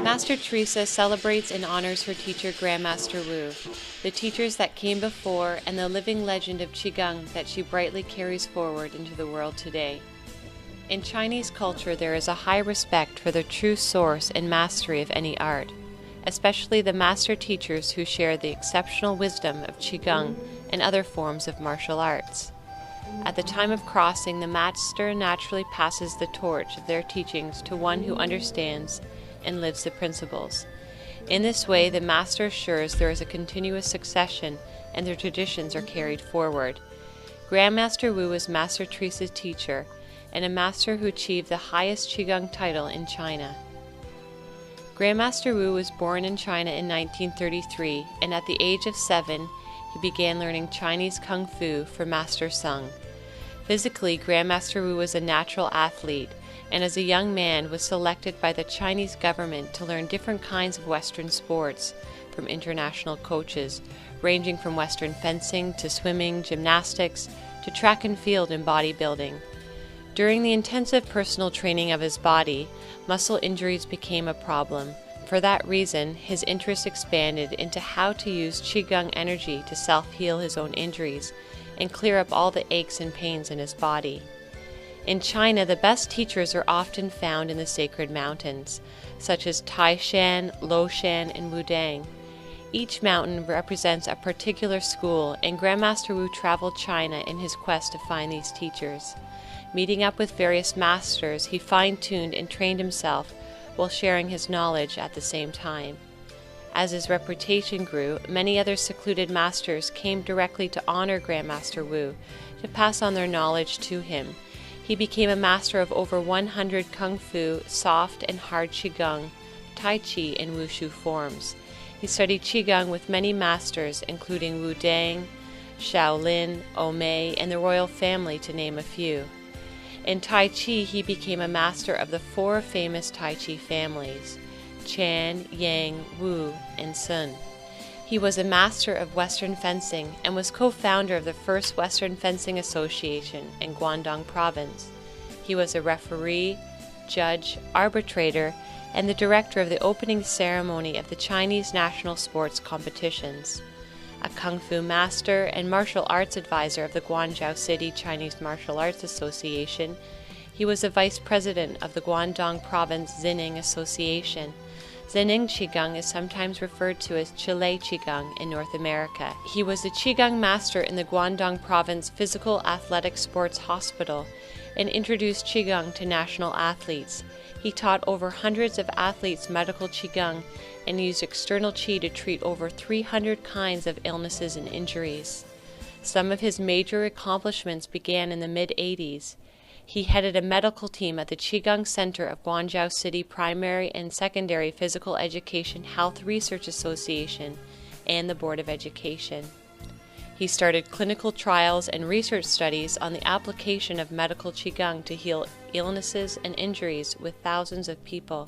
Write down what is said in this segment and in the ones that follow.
Master Teresa celebrates and honors her teacher Grandmaster Wu, the teachers that came before, and the living legend of Qigong that she brightly carries forward into the world today. In Chinese culture, there is a high respect for the true source and mastery of any art, especially the master teachers who share the exceptional wisdom of Qigong and other forms of martial arts. At the time of crossing, the master naturally passes the torch of their teachings to one who understands and lives the principles. In this way, the master assures there is a continuous succession and their traditions are carried forward. Grandmaster Wu was Master Teresa's teacher and a master who achieved the highest Qigong title in China. Grandmaster Wu was born in China in 1933, and at the age of 7, he began learning Chinese Kung Fu from Master Sung. Physically, Grandmaster Wu was a natural athlete, and as a young man was selected by the Chinese government to learn different kinds of Western sports from international coaches, ranging from Western fencing to swimming, gymnastics, to track and field and bodybuilding. During the intensive personal training of his body, muscle injuries became a problem. For that reason, his interest expanded into how to use Qigong energy to self-heal his own injuries and clear up all the aches and pains in his body. In China, the best teachers are often found in the sacred mountains, such as Taishan, Loshan, and Wudang. Each mountain represents a particular school, and Grandmaster Wu traveled China in his quest to find these teachers. Meeting up with various masters, he fine-tuned and trained himself while sharing his knowledge at the same time. As his reputation grew, many other secluded masters came directly to honor Grandmaster Wu, to pass on their knowledge to him. He became a master of over 100 Kung Fu, soft and hard Qigong, Tai Chi, and Wushu forms. He studied Qigong with many masters, including Wudang, Shaolin, Omei, and the royal family, to name a few. In Tai Chi, he became a master of the 4 famous Tai Chi families, Chan, Yang, Wu, and Sun. He was a master of Western fencing and was co-founder of the first Western Fencing Association in Guangdong Province. He was a referee, judge, arbitrator, and the director of the opening ceremony of the Chinese national sports competitions. A Kung Fu master and martial arts advisor of the Guangzhou City Chinese Martial Arts Association, he was a vice president of the Guangdong Province Xining Association. Xining Qigong is sometimes referred to as Chile Qigong in North America. He was a Qigong master in the Guangdong Province Physical Athletic Sports Hospital and introduced Qigong to national athletes. He taught over hundreds of athletes medical Qigong and used external Qi to treat over 300 kinds of illnesses and injuries. Some of his major accomplishments began in the mid-80s. He headed a medical team at the Qigong Center of Guangzhou City Primary and Secondary Physical Education Health Research Association and the Board of Education. He started clinical trials and research studies on the application of medical Qigong to heal illnesses and injuries with thousands of people.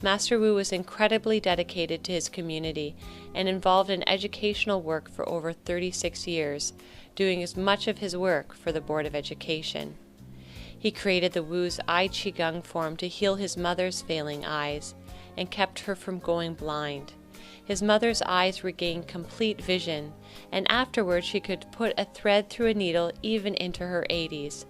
Master Wu was incredibly dedicated to his community and involved in educational work for over 36 years, doing as much of his work for the Board of Education. He created the Wu's Eye Qigong form to heal his mother's failing eyes and kept her from going blind. His mother's eyes regained complete vision, and afterwards she could put a thread through a needle even into her 80s.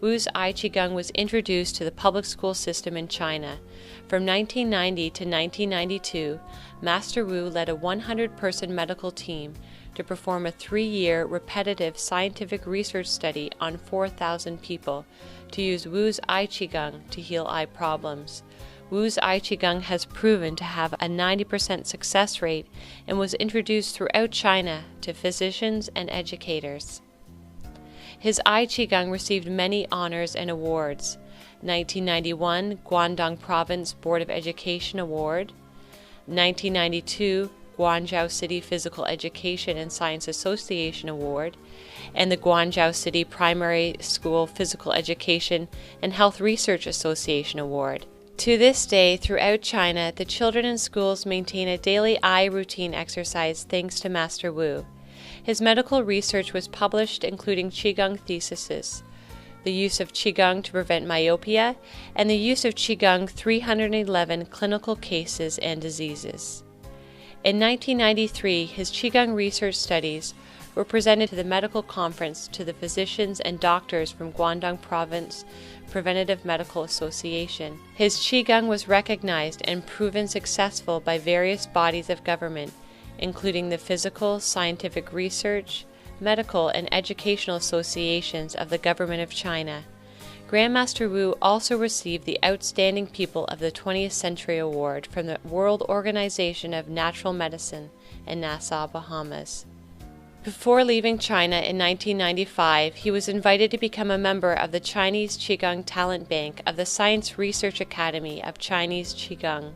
Wu's Eye Qigong was introduced to the public school system in China. From 1990 to 1992, Master Wu led a 100-person medical team to perform a 3-year repetitive scientific research study on 4,000 people to use Wu's Eye Qigong to heal eye problems. Wu's Eye Qigong has proven to have a 90% success rate and was introduced throughout China to physicians and educators. His Eye Qigong received many honors and awards. 1991 Guangdong Province Board of Education Award, 1992 Guangzhou City Physical Education and Science Association Award, and the Guangzhou City Primary School Physical Education and Health Research Association Award. To this day, throughout China, the children in schools maintain a daily eye routine exercise thanks to Master Wu. His medical research was published, including Qigong theses. the use of Qigong to prevent myopia, and the use of Qigong 311 clinical cases and diseases. In 1993, his Qigong research studies were presented to the medical conference to the physicians and doctors from Guangdong Province Preventive Medical Association. His Qigong was recognized and proven successful by various bodies of government, including the Physical, Scientific Research, Medical, and Educational Associations of the Government of China. Grandmaster Wu also received the Outstanding People of the 20th Century Award from the World Organization of Natural Medicine in Nassau, Bahamas. Before leaving China in 1995, he was invited to become a member of the Chinese Qigong Talent Bank of the Science Research Academy of Chinese Qigong.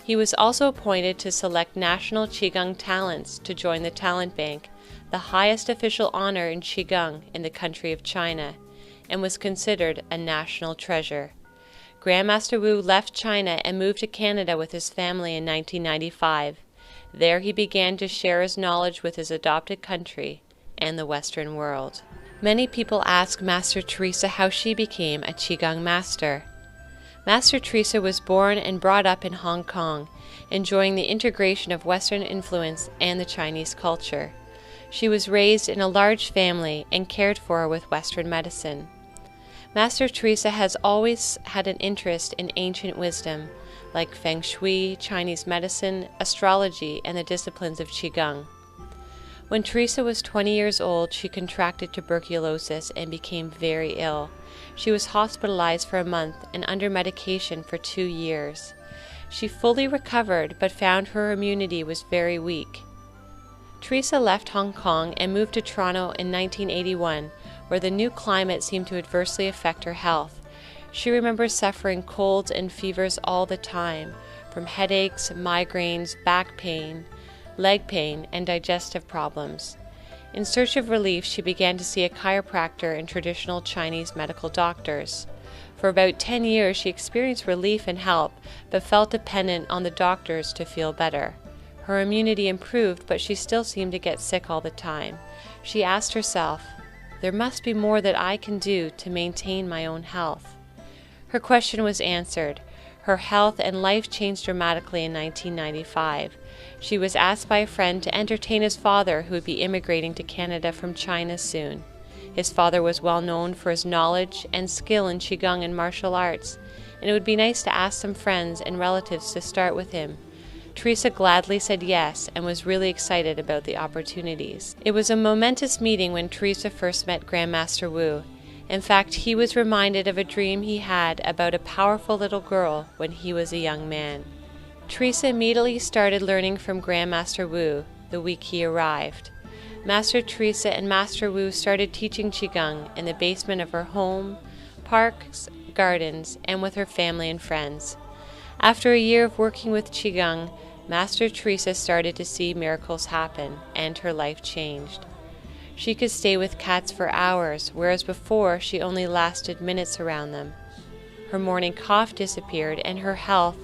He was also appointed to select national Qigong talents to join the Talent Bank, the highest official honor in Qigong in the country of China, and was considered a national treasure. Grandmaster Wu left China and moved to Canada with his family in 1995. There he began to share his knowledge with his adopted country and the Western world. Many people ask Master Teresa how she became a Qigong master. Master Teresa was born and brought up in Hong Kong, enjoying the integration of Western influence and the Chinese culture. She was raised in a large family and cared for with Western medicine. Master Teresa has always had an interest in ancient wisdom, like Feng Shui, Chinese medicine, astrology, and the disciplines of Qigong. When Teresa was 20 years old, she contracted tuberculosis and became very ill. She was hospitalized for a month and under medication for 2 years. She fully recovered, but found her immunity was very weak. Teresa left Hong Kong and moved to Toronto in 1981, where the new climate seemed to adversely affect her health. She remembers suffering colds and fevers all the time, from headaches, migraines, back pain, leg pain, and digestive problems. In search of relief, she began to see a chiropractor and traditional Chinese medical doctors. For about 10 years, she experienced relief and help, but felt dependent on the doctors to feel better. Her immunity improved, but she still seemed to get sick all the time. She asked herself, "There must be more that I can do to maintain my own health." Her question was answered. Her health and life changed dramatically in 1995. She was asked by a friend to entertain his father, who would be immigrating to Canada from China soon. His father was well known for his knowledge and skill in Qigong and martial arts, and it would be nice to ask some friends and relatives to start with him. Teresa gladly said yes and was really excited about the opportunities. It was a momentous meeting when Teresa first met Grandmaster Wu. In fact, he was reminded of a dream he had about a powerful little girl when he was a young man. Teresa immediately started learning from Grandmaster Wu the week he arrived. Master Teresa and Master Wu started teaching Qigong in the basement of her home, parks, gardens, and with her family and friends. After a year of working with Qigong, Master Teresa started to see miracles happen, and her life changed. She could stay with cats for hours, whereas before she only lasted minutes around them. Her morning cough disappeared, and her health,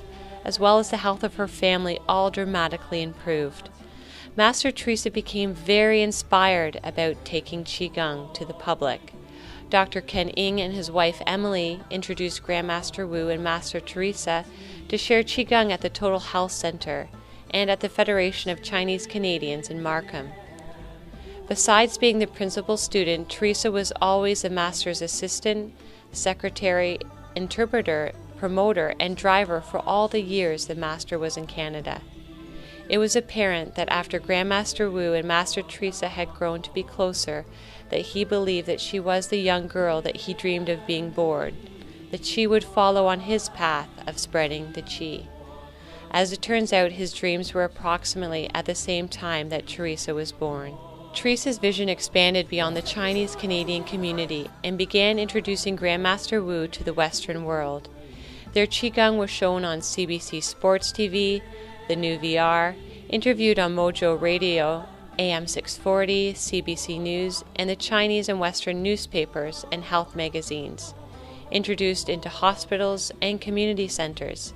as well as the health of her family, all dramatically improved. Master Teresa became very inspired about taking Qigong to the public. Dr. Ken Yeung and his wife Emily introduced Grandmaster Wu and Master Teresa to share Qigong at the Total Health Center and at the Federation of Chinese Canadians in Markham. Besides being the principal student, Teresa was always the master's assistant, secretary, interpreter, promoter, and driver for all the years the master was in Canada. It was apparent that after Grandmaster Wu and Master Teresa had grown to be closer, that he believed that she was the young girl that he dreamed of being born, that she would follow on his path of spreading the Qi. As it turns out, his dreams were approximately at the same time that Teresa was born. Teresa's vision expanded beyond the Chinese-Canadian community and began introducing Grandmaster Wu to the Western world. Their Qigong was shown on CBC Sports TV, The New VR, interviewed on Mojo Radio, AM 640, CBC News, and the Chinese and Western newspapers and health magazines, introduced into hospitals and community centers.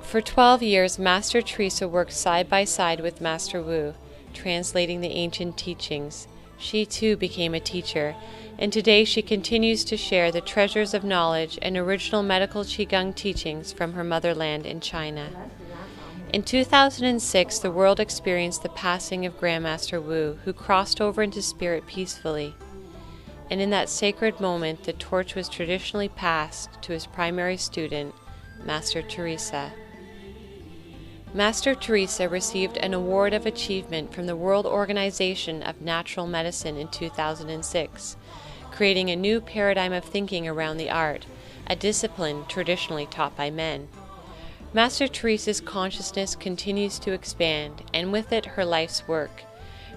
For 12 years, Master Teresa worked side by side with Master Wu, translating the ancient teachings. She too became a teacher, and today she continues to share the treasures of knowledge and original medical Qigong teachings from her motherland in China. In 2006, the world experienced the passing of Grandmaster Wu, who crossed over into spirit peacefully. And in that sacred moment, the torch was traditionally passed to his primary student, Master Teresa. Master Teresa received an Award of Achievement from the World Organization of Natural Medicine in 2006, creating a new paradigm of thinking around the art, a discipline traditionally taught by men. Master Teresa's consciousness continues to expand, and with it her life's work.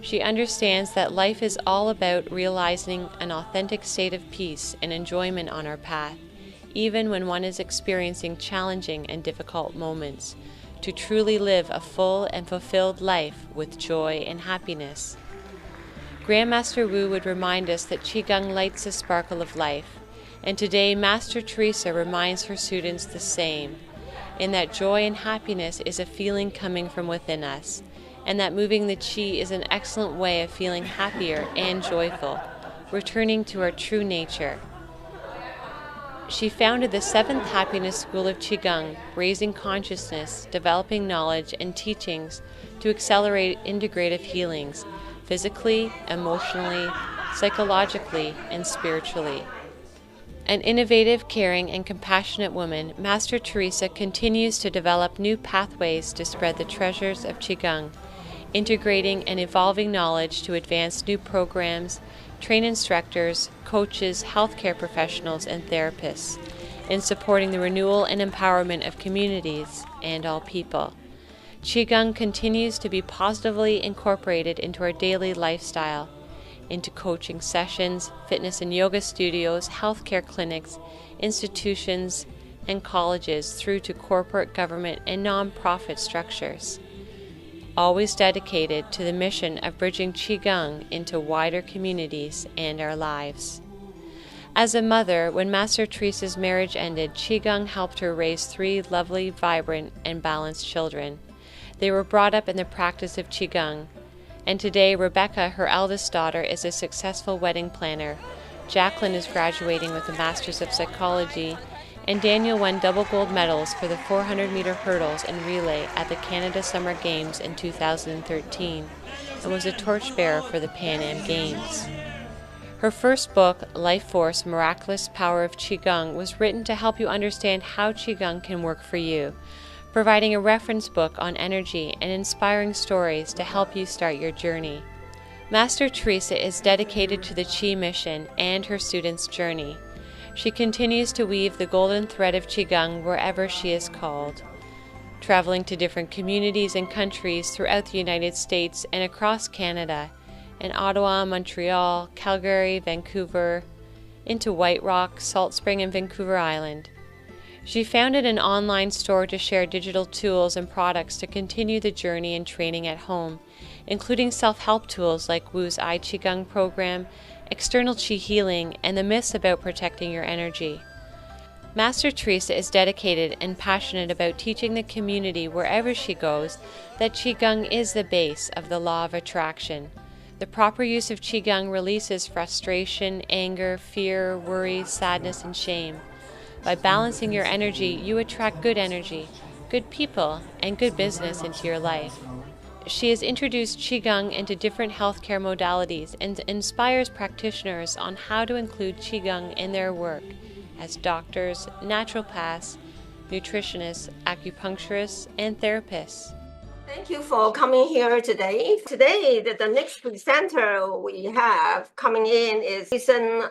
She understands that life is all about realizing an authentic state of peace and enjoyment on our path, even when one is experiencing challenging and difficult moments, to truly live a full and fulfilled life with joy and happiness. Grandmaster Wu would remind us that Qigong lights the sparkle of life, and today Master Teresa reminds her students the same, in that joy and happiness is a feeling coming from within us, and that moving the Qi is an excellent way of feeling happier and joyful, returning to our true nature. She founded the 7th Happiness School of Qigong, raising consciousness, developing knowledge and teachings to accelerate integrative healings, physically, emotionally, psychologically, and spiritually. An innovative, caring, and compassionate woman, Master Teresa continues to develop new pathways to spread the treasures of Qigong, integrating and evolving knowledge to advance new programs, train instructors, coaches, healthcare professionals, and therapists, in supporting the renewal and empowerment of communities and all people. Qigong continues to be positively incorporated into our daily lifestyle, into coaching sessions, fitness and yoga studios, healthcare clinics, institutions, and colleges, through to corporate, government, and non-profit structures. Always dedicated to the mission of bridging Qigong into wider communities and our lives. As a mother, when Master Teresa's marriage ended, Qigong helped her raise 3 lovely, vibrant, and balanced children. They were brought up in the practice of Qigong, and today Rebecca, her eldest daughter, is a successful wedding planner. Jacqueline is graduating with a Master's of Psychology, and Daniel won double gold medals for the 400-meter hurdles and relay at the Canada Summer Games in 2013 and was a torchbearer for the Pan Am Games. Her first book, Life Force: Miraculous Power of Qigong, was written to help you understand how Qigong can work for you, providing a reference book on energy and inspiring stories to help you start your journey. Master Teresa is dedicated to the Qi mission and her students' journey. She continues to weave the golden thread of Qigong wherever she is called, traveling to different communities and countries throughout the United States and across Canada, in Ottawa, Montreal, Calgary, Vancouver, into White Rock, Salt Spring, and Vancouver Island. She founded an online store to share digital tools and products to continue the journey and training at home, including self-help tools like Wu's I Qigong program, external Qi healing, and the myths about protecting your energy. Master Teresa is dedicated and passionate about teaching the community wherever she goes that Qigong is the base of the law of attraction. The proper use of Qigong releases frustration, anger, fear, worry, sadness, and shame. By balancing your energy, you attract good energy, good people, and good business into your life. She has introduced Qigong into different healthcare modalities and inspires practitioners on how to include Qigong in their work as doctors, naturopaths, nutritionists, acupuncturists, and therapists. Thank you for coming here today. Today, the next presenter we have coming in is Jason.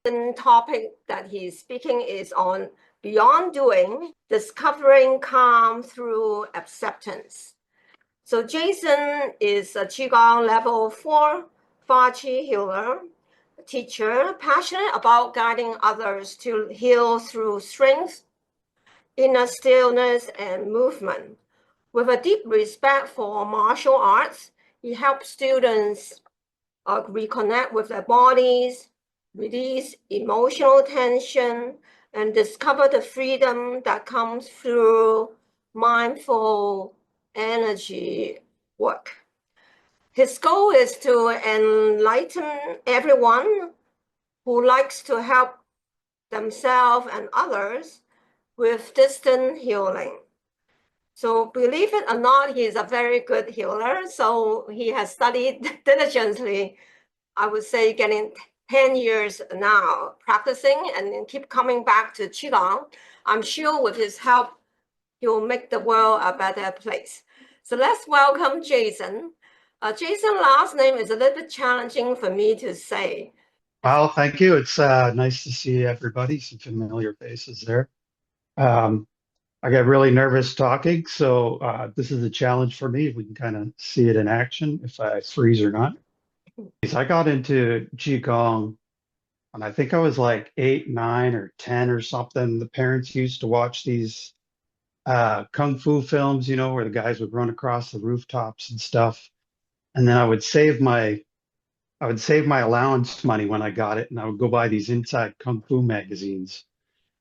The topic that he's speaking is on Beyond Doing, Discovering Calm Through Acceptance. So Jason is a Qigong level 4 Fa Qi healer, teacher, passionate about guiding others to heal through strength, inner stillness, and movement. With a deep respect for martial arts, he helps students reconnect with their bodies, release emotional tension, and discover the freedom that comes through mindful energy work. His goal is to enlighten everyone who likes to help themselves and others with distant healing. So believe it or not, he is a very good healer. So he has studied diligently, I would say getting 10 years now practicing and keep coming back to Qigong. I'm sure with his help, he will make the world a better place. So let's welcome Jason. Jason's last name is a little bit challenging for me to say. Well, thank you. It's nice to see everybody, some familiar faces there. Um, I get really nervous talking, so this is a challenge for me. We can kind of see it in action if I freeze or not. I got into Qigong, and I think I was like 8, 9, or 10 or something. The parents used to watch these kung fu films, you know, where the guys would run across the rooftops and stuff. And then I would save my allowance money when I got it, and I would go buy these Inside Kung Fu magazines,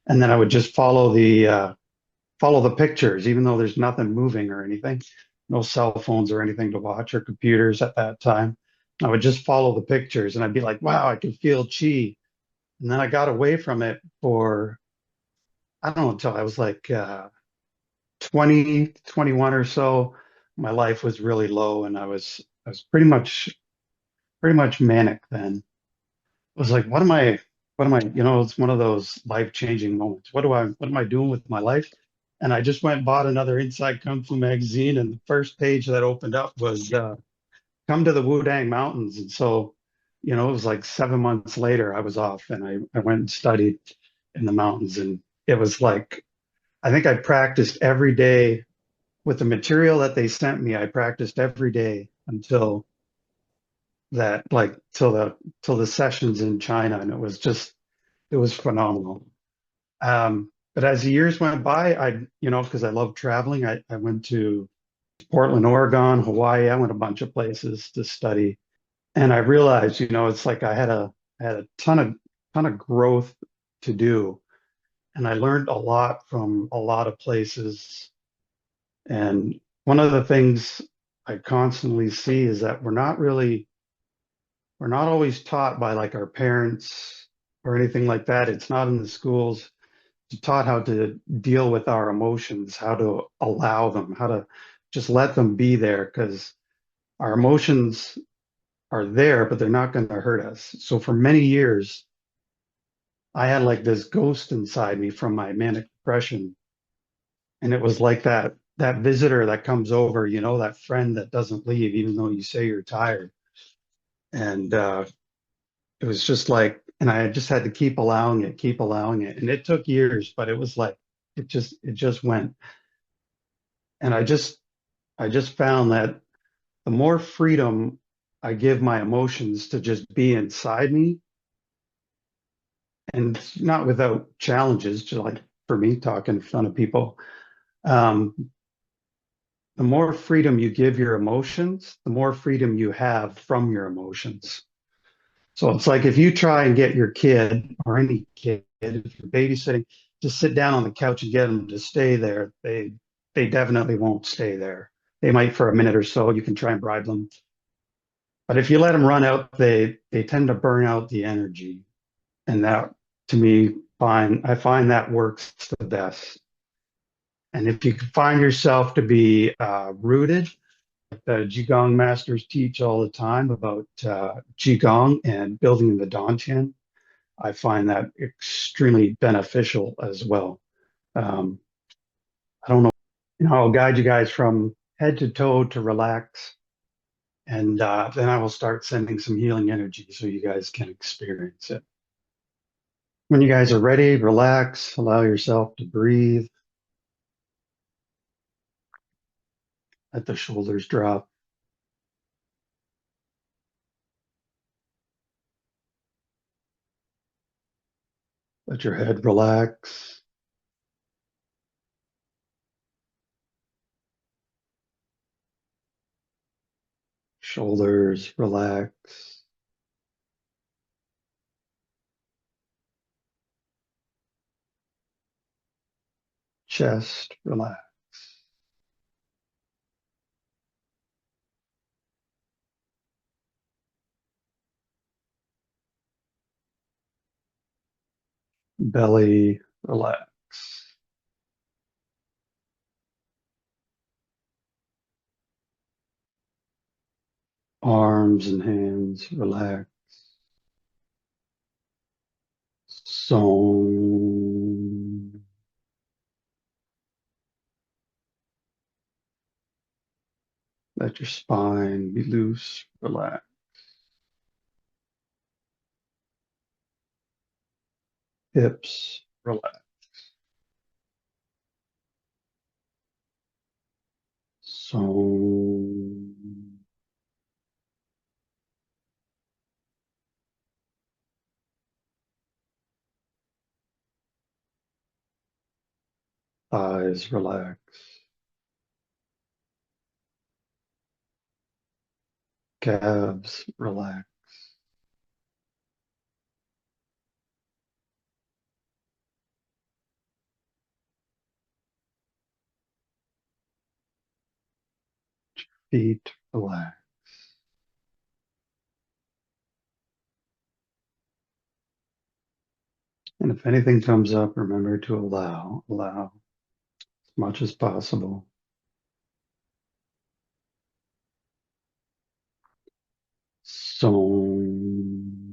and then I would just follow the pictures, even though there's nothing moving or anything, no cell phones or anything to watch or computers at that time. I would just follow the pictures, and I'd be like, "Wow, I can feel chi." And then I got away from it for I don't know until I was like 20, 21 or so. My life was really low, and I was pretty much manic then. Was like, it's one of those life-changing moments. What am I doing with my life? And I just went and bought another Inside Kung Fu magazine, and the first page that opened up was come to the Wudang Mountains. And so, it was like 7 months later, I was off and I went and studied in the mountains. And it was like, I think I practiced every day with the material that they sent me. I practiced every day until that, like, till the sessions in China. And it was phenomenal. But as the years went by, because I love traveling, I went to Portland, Oregon, Hawaii. I went a bunch of places to study, and I realized, it's like I had a ton of growth to do, and I learned a lot from a lot of places. And one of the things I constantly see is that we're not always taught by like our parents or anything like that. It's not in the schools taught how to deal with our emotions, how to allow them, how to just let them be there because our emotions are there, but they're not going to hurt us. So for many years, I had like this ghost inside me from my manic depression. And it was like that visitor that comes over, that friend that doesn't leave, even though you say you're tired. And it was just like, and I just had to keep allowing it, keep allowing it. And it took years, but it was like, it just went. And I just found that the more freedom I give my emotions to just be inside me, and not without challenges, just like for me talking in front of people, um, the more freedom you give your emotions, the more freedom you have from your emotions. So it's like if you try and get your kid or any kid, if you're babysitting, just sit down on the couch and get them to stay there, they definitely won't stay there. They might for a minute or so. You can try and bribe them. But if you let them run out, they tend to burn out the energy. And that to me, I find that works the best. And if you can find yourself to be rooted, the Qigong masters teach all the time about Qigong and building the Dantian, I find that extremely beneficial as well. Um, I don't know, I'll guide you guys from head to toe to relax. And then I will start sending some healing energy so you guys can experience it. When you guys are ready, relax, allow yourself to breathe. Let the shoulders drop. Let your head relax. Shoulders relax. Chest relax. Belly, relax. Arms and hands, relax. Song. Let your spine be loose, relax. Hips, relax. Song. Thighs, relax. Calves, relax. Feet, relax. And if anything comes up, remember to allow as much as possible. Song.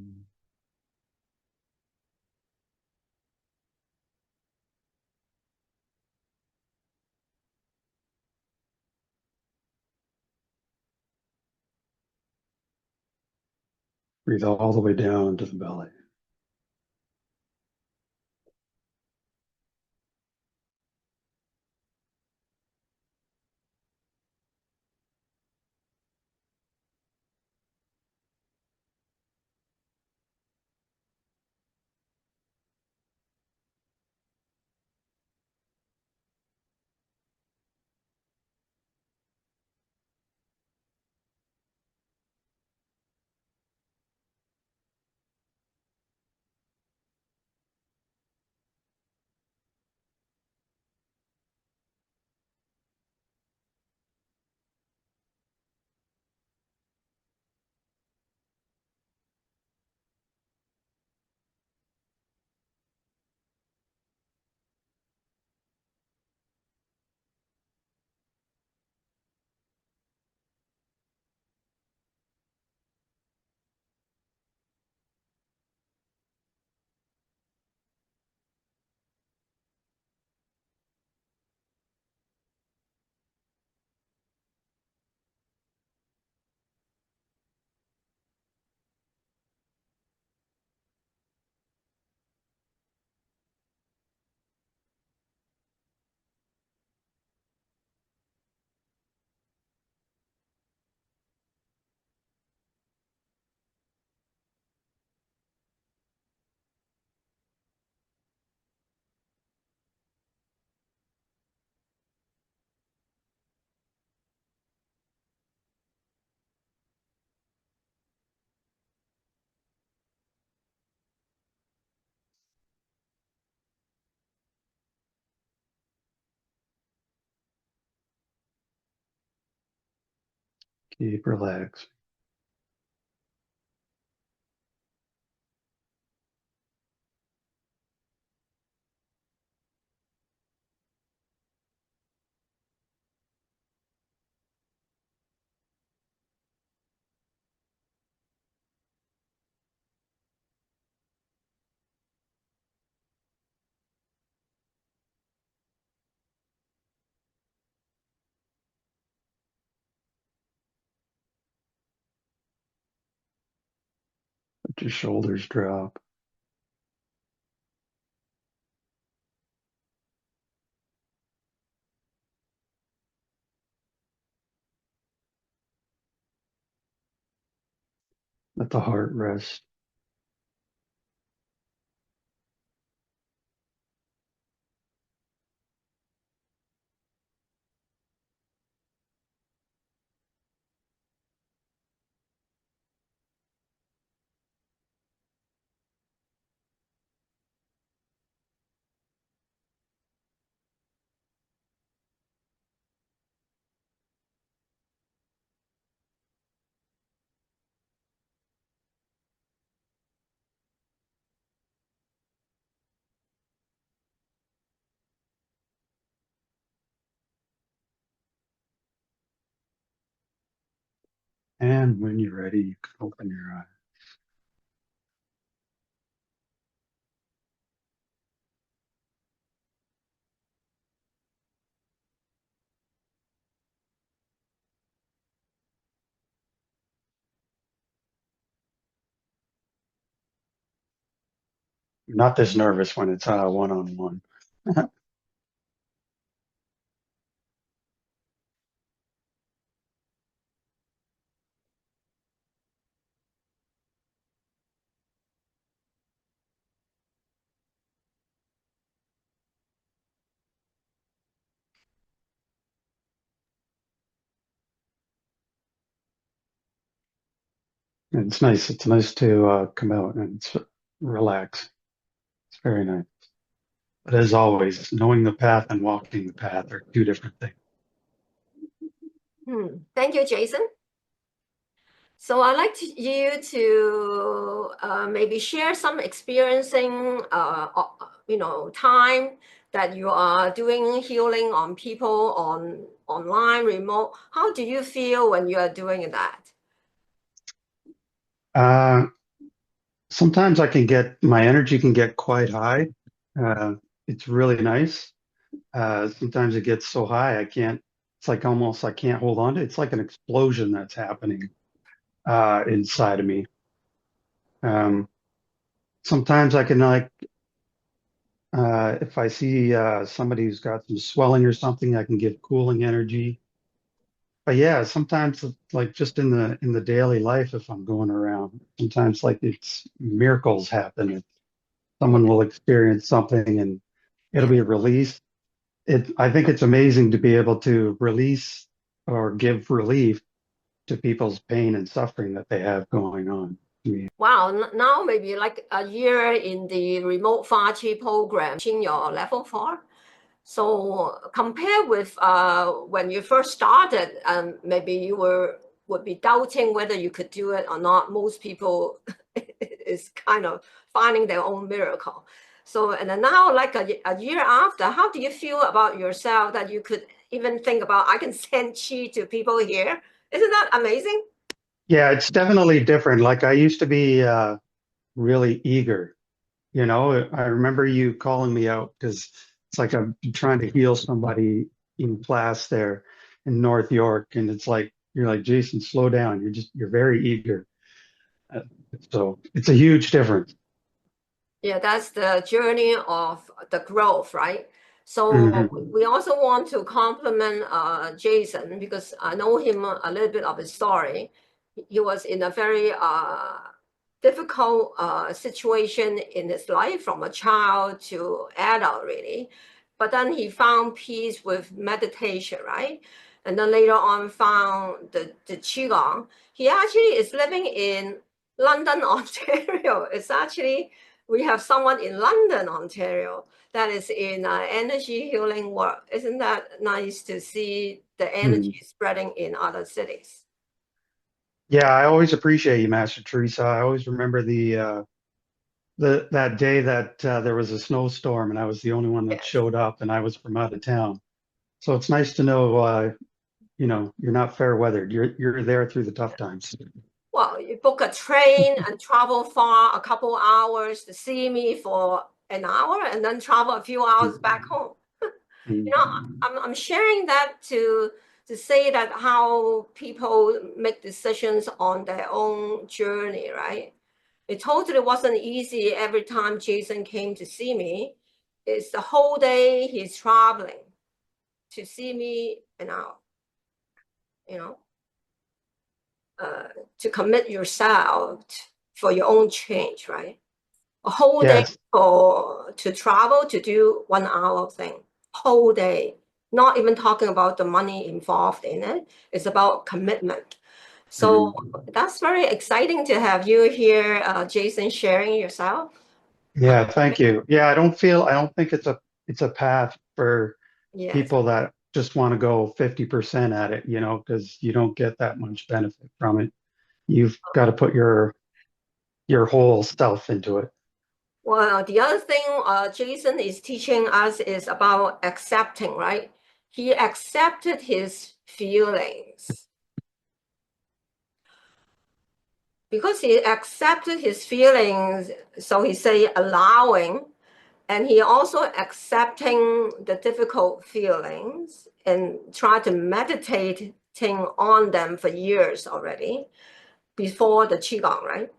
Breathe all the way down to the belly. Keep relaxed. Let your shoulders drop. Let the heart rest. And when you're ready, you can open your eyes. You're not this nervous when it's one-on-one. It's nice. It's nice to come out and relax. It's very nice. But as always, knowing the path and walking the path are two different things. Thank you, Jason. So I'd like you to maybe share some experiencing, time that you are doing healing on people on online, remote. How do you feel when you are doing that? Sometimes my energy can get quite high. It's really nice. Sometimes it gets so high it's like almost I can't hold on to it. It's like an explosion that's happening inside of me. Sometimes I can if I see somebody who's got some swelling or something, I can give cooling energy. But yeah, sometimes like just in the daily life, if I'm going around, sometimes like it's miracles happen. Someone will experience something and it'll be released. I think it's amazing to be able to release or give relief to people's pain and suffering that they have going on. Wow, now maybe like a year in the remote Fa Qi program, in your level 4. So compare with when you first started, maybe you would be doubting whether you could do it or not. Most people is kind of finding their own miracle. So, and then now, like a year after, how do you feel about yourself that you could even think about, I can send Qi to people here? Isn't that amazing? Yeah, it's definitely different. Like I used to be really eager. I remember you calling me out because it's like I'm trying to heal somebody in class there in North York, and it's like you're like, Jason, slow down. You're very eager. Uh, so it's a huge difference. Yeah, that's the journey of the growth, right? So Mhm. we also want to compliment Jason because I know him a little bit of his story. He was in a very difficult situation in his life from a child to adult, really. But then he found peace with meditation, right? And then later on found the Qigong. He actually is living in London, Ontario. It's actually we have someone in London, Ontario, that is in energy healing work. Isn't that nice to see the energy Mhm. spreading in other cities? Yeah, I always appreciate you, Master Teresa. I always remember that day that there was a snowstorm and I was the only one that Yes. showed up and I was from out of town. So it's nice to know you're not fair weathered. You're there through the tough times. Well, you book a train and travel far, a couple hours to see me for an hour and then travel a few hours back home. You know, I'm sharing that to say that how people make decisions on their own journey, right? It totally wasn't easy every time Jason came to see me. It's the whole day he's traveling to see me and out, you know, to commit yourself for your own change, right? A whole day Yes. to travel to do 1 hour thing, whole day. Not even talking about the money involved in it. It's about commitment. So Mhm. that's very exciting to have you here, Jason, sharing yourself. Yeah, thank you. Yeah, I don't think it's a path for Yes. people that just want to go 50% at it, because you don't get that much benefit from it. You've got to put your whole self into it. Well, the other thing Jason is teaching us is about accepting, right? He accepted his feelings. because he accepted his feelings, so he say allowing, and he also accepting the difficult feelings and try to meditating on them for years already before the Qigong, right?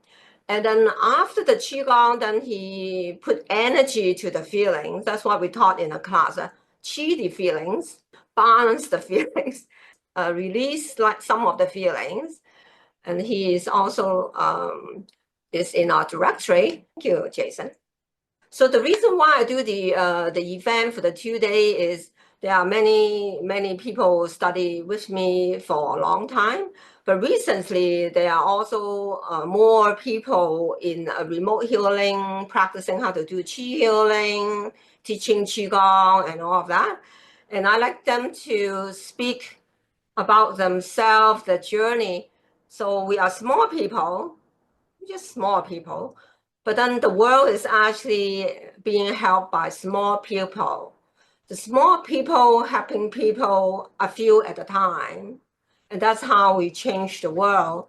And then after the Qigong, then he put energy to the feelings. That's what we taught in the class. Qi the feelings, balance the feelings, release like some of the feelings. And he is also is in our directory. Thank you, Jason. So the reason why I do the event for the 2 day is there are many people study with me for a long time, but recently there are also more people in remote healing, practicing how to do Qi healing, teaching Qigong and all of that. And I like them to speak about themselves, the journey. So we are small people, just small people, but then the world is actually being helped by small people. The small people helping people a few at a time. And that's how we change the world.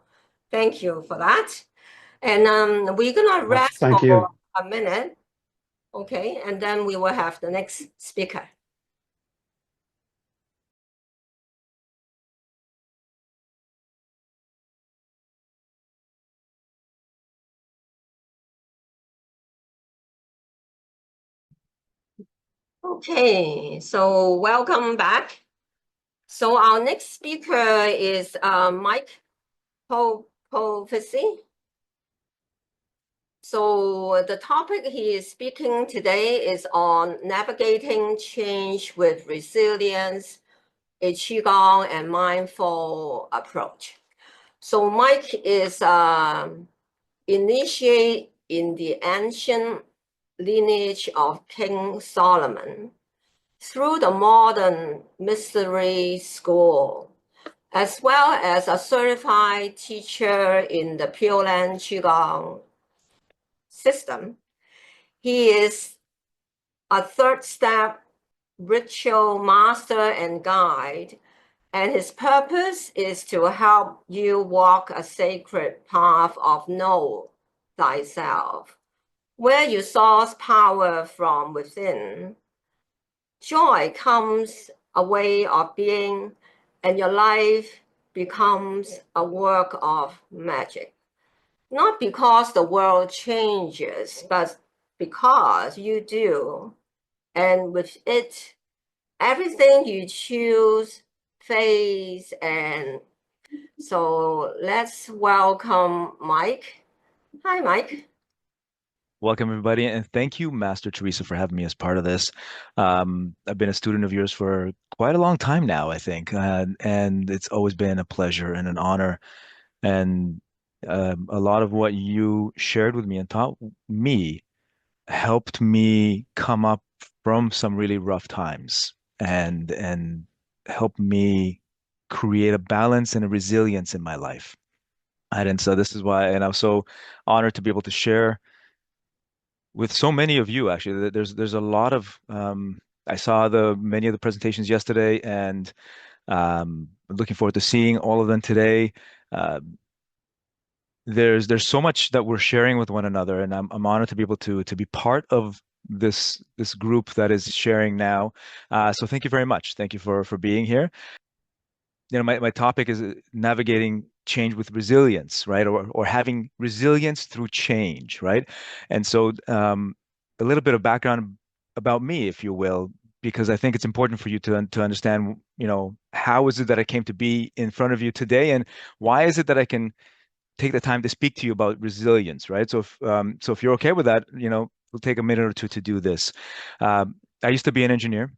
Thank you for that. And we're gonna rest Thank for you. a minute. Okay, and then we will have the next speaker. Okay, so welcome back. So our next speaker is Mike Popovici. So the topic he is speaking today is on navigating change with resilience, a Qigong and mindful approach. So Mike is initiate in the ancient lineage of King Solomon through the modern mystery school, as well as a certified teacher in the Pureland Qi Gong system. He is a third step ritual master and guide, and his purpose is to help you walk a sacred path of know thyself, where you source power from within. Joy comes a way of being, and your life becomes a work of magic. Not because the world changes, but because you do. And with it, everything you choose, face, and so let's welcome Mike. Hi, Mike. Welcome, everybody, and thank you, Master Teresa, for having me as part of this. I've been a student of yours for quite a long time now, I think, and it's always been a pleasure and an honor. And a lot of what you shared with me and taught me helped me come up from some really rough times and helped me create a balance and a resilience in my life. And so this is why, and I'm so honored to be able to share with so many of you. Actually, there's a lot of I saw the many of the presentations yesterday, and looking forward to seeing all of them today. Uh, there's so much that we're sharing with one another, and I'm honored to be able to be part of this group that is sharing now. So thank you very much. Thank you for being here. You know, my topic is navigating change with resilience, right? Or having resilience through change, right? And so a little bit of background about me, if you will, because I think it's important for you to understand, you know, how is it that I came to be in front of you today, and why is it that I can take the time to speak to you about resilience, right? So if you're okay with that, you know, we'll take a minute or two to do this. I used to be an engineer.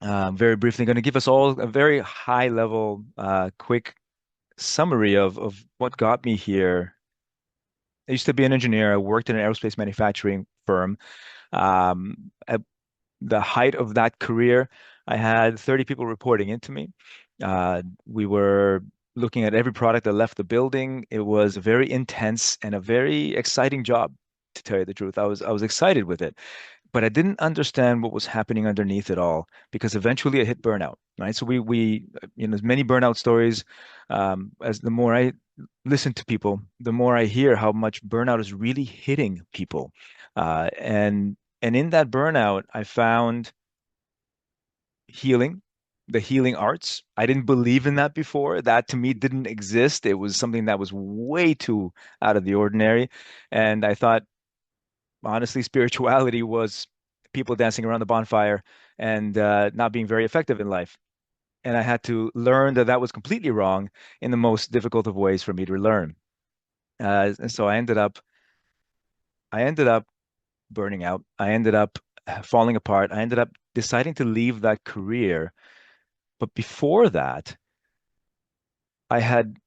Very briefly, going to give us all a very high level, quick summary of what got me here. I used to be an engineer. I worked in an aerospace manufacturing firm. At the height of that career, I had 30 people reporting into me. We were looking at every product that left the building. It was very intense and a very exciting job, to tell you the truth. I was excited with it. but I didn't understand what was happening underneath it all because eventually I hit burnout, right? So there's many burnout stories. As the more I listen to people, the more I hear how much burnout is really hitting people. And in that burnout, I found healing, the healing arts. I didn't believe in that before. That to me didn't exist. It was something that was way too out of the ordinary. And I thought, honestly, spirituality was people dancing around the bonfire and not being very effective in life. And I had to learn that that was completely wrong in the most difficult of ways for me to learn. And so I ended up burning out. I ended up falling apart. I ended up deciding to leave that career. But before that, I had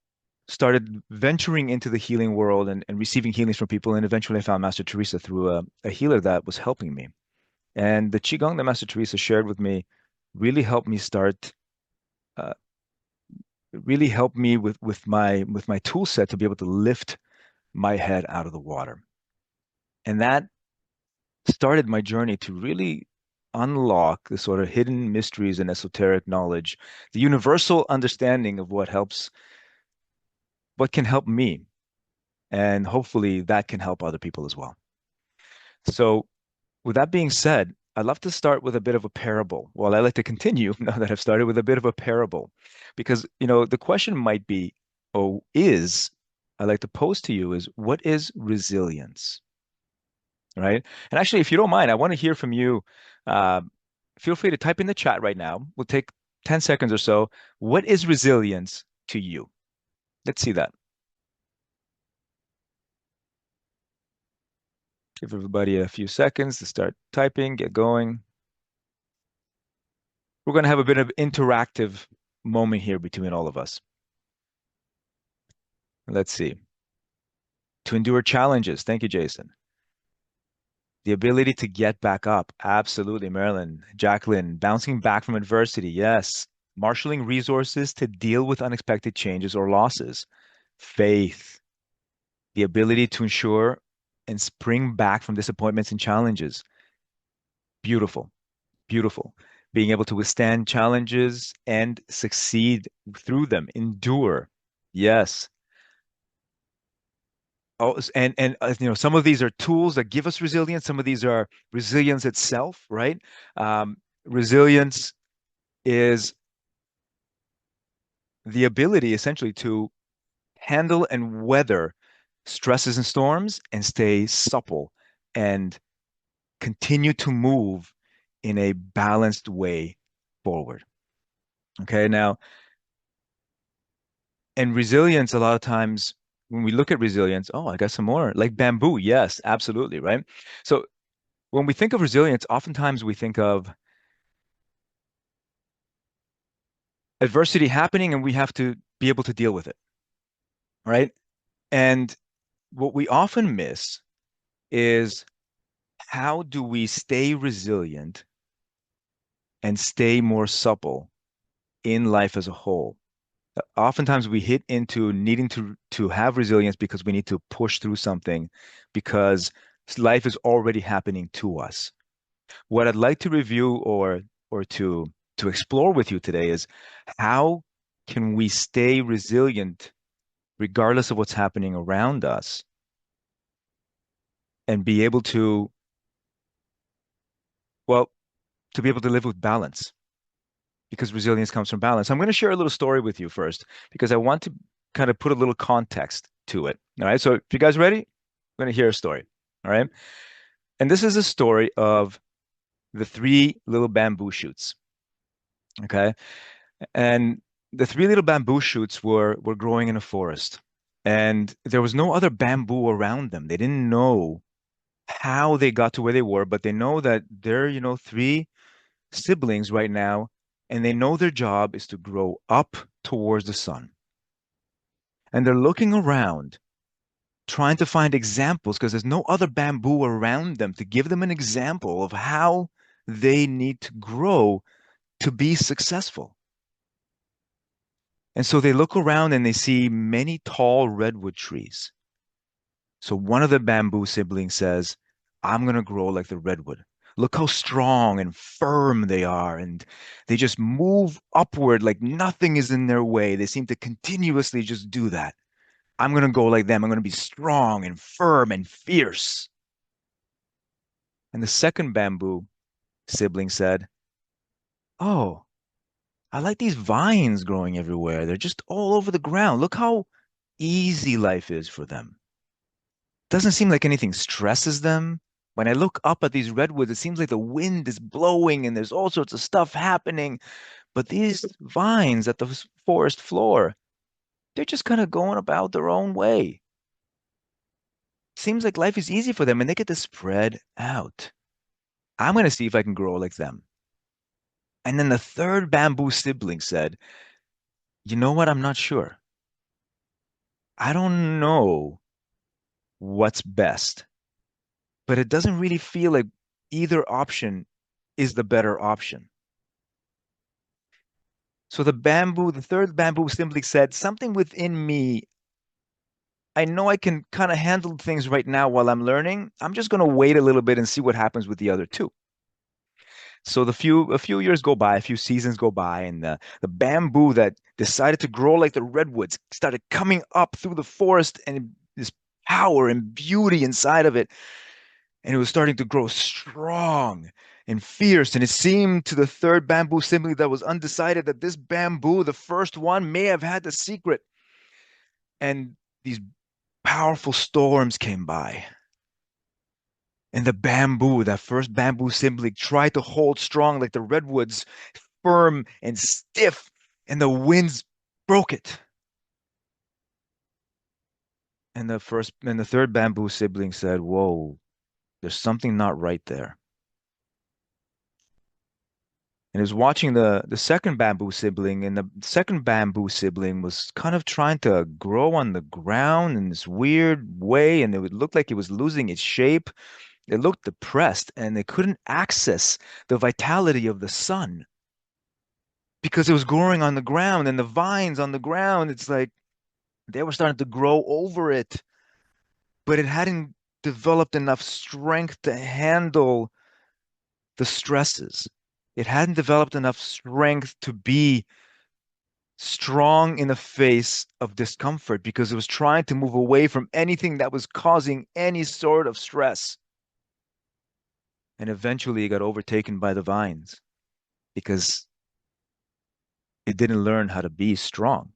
started venturing into the healing world and receiving healings from people. And eventually I found Master Teresa through a healer that was helping me. And the Qigong that Master Teresa shared with me really helped me start, uh, really helped me with my tool set to be able to lift my head out of the water. And that started my journey to really unlock the sort of hidden mysteries and esoteric knowledge, the universal understanding of what can help me. And hopefully that can help other people as well. So with that being said, I'd love to start with a bit of a parable. Well, I like to continue now that I've started with a bit of a parable, because, the question might be, I like to pose to you is, what is resilience? Right? And actually, if you don't mind, I want to hear from you. Uh, Feel free to type in the chat right now. We'll take 10 seconds or so. What is resilience to you? Let's see that. Give everybody a few seconds to start typing, get going. We're going to have a bit of interactive moment here between all of us. Let's see. To endure challenges. Thank you, Jason. The ability to get back up. Absolutely, Marilyn. Jacqueline, bouncing back from adversity. Yes. Marshaling resources to deal with unexpected changes or losses. Faith. The ability to ensure and spring back from disappointments and challenges. Beautiful. Beautiful. Being able to withstand challenges and succeed through them. Endure. Yes. Oh, and some of these are tools that give us resilience. Some of these are resilience itself, right? Resilience is the ability essentially to handle and weather stresses and storms and stay supple and continue to move in a balanced way forward. Okay, now, and resilience, a lot of times when we look at resilience, oh, I got some more, like bamboo. Yes, absolutely, right? So when we think of resilience, oftentimes we think of adversity happening and we have to be able to deal with it, right? And what we often miss is, how do we stay resilient and stay more supple in life as a whole? Oftentimes we hit into needing to have resilience because we need to push through something because life is already happening to us. What I'd like to review or to explore with you today is, how can we stay resilient regardless of what's happening around us and be able to, well, to be able to live with balance, because resilience comes from balance. I'm going to share a little story with you first because I want to kind of put a little context to it. All right. So if you guys ready, I'm going to hear a story. All right. And this is a story of the three little bamboo shoots. Okay. And the three little bamboo shoots were growing in a forest, and there was no other bamboo around them. They didn't know how they got to where they were, but they know that they're, three siblings right now, and they know their job is to grow up towards the sun. And they're looking around, trying to find examples because there's no other bamboo around them to give them an example of how they need to grow to be successful. And so they look around and they see many tall redwood trees. So one of the bamboo siblings says, I'm going to grow like the redwood. Look how strong and firm they are. And they just move upward like nothing is in their way. They seem to continuously just do that. I'm going to go like them. I'm going to be strong and firm and fierce. And the second bamboo sibling said, "Oh, I like these vines growing everywhere. They're just all over the ground. Look how easy life is for them. Doesn't seem like anything stresses them. When I look up at these redwoods, it seems like the wind is blowing and there's all sorts of stuff happening. But these vines at the forest floor, they're just kind of going about their own way. Seems like life is easy for them and they get to spread out. I'm going to see if I can grow like them." And then the third bamboo sibling said, "You know what? I'm not sure. I don't know what's best, but it doesn't really feel like either option is the better option." So the third bamboo simply said, "Something within me, I know I can kind of handle things right now while I'm learning. I'm just going to wait a little bit and see what happens with the other two." So a few years go by, a few seasons go by, and the bamboo that decided to grow like the redwoods started coming up through the forest and this power and beauty inside of it. And it was starting to grow strong and fierce. And it seemed to the third bamboo sibling that was undecided that this bamboo, the first one, may have had the secret. And these powerful storms came by. And the bamboo, that first bamboo sibling, tried to hold strong like the redwoods, firm and stiff, and the winds broke it. And the third bamboo sibling said, "Whoa, there's something not right there." And he was watching the second bamboo sibling, and the second bamboo sibling was kind of trying to grow on the ground in this weird way, and it would look like it was losing its shape. It looked depressed, and they couldn't access the vitality of the sun because it was growing on the ground, and the vines on the ground, it's like they were starting to grow over it, but it hadn't developed enough strength to handle the stresses. It hadn't developed enough strength to be strong in the face of discomfort because it was trying to move away from anything that was causing any sort of stress. And eventually it got overtaken by the vines because it didn't learn how to be strong.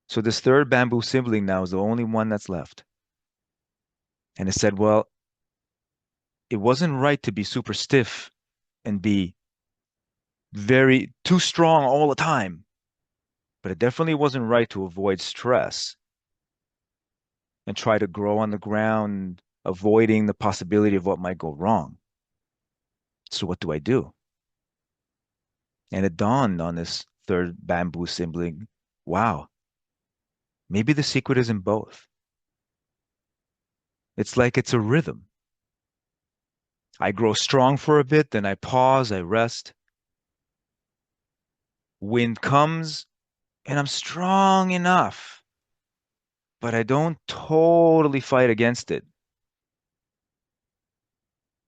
So this third bamboo sibling now is the only one that's left. And it said, well, it wasn't right to be super stiff and be very too strong all the time, but it definitely wasn't right to avoid stress and try to grow on the ground, avoiding the possibility of what might go wrong. So what do I do? And it dawned on this third bamboo sibling, wow, maybe the secret is in both. It's like it's a rhythm. I grow strong for a bit, then I pause, I rest. Wind comes, and I'm strong enough, but I don't totally fight against it.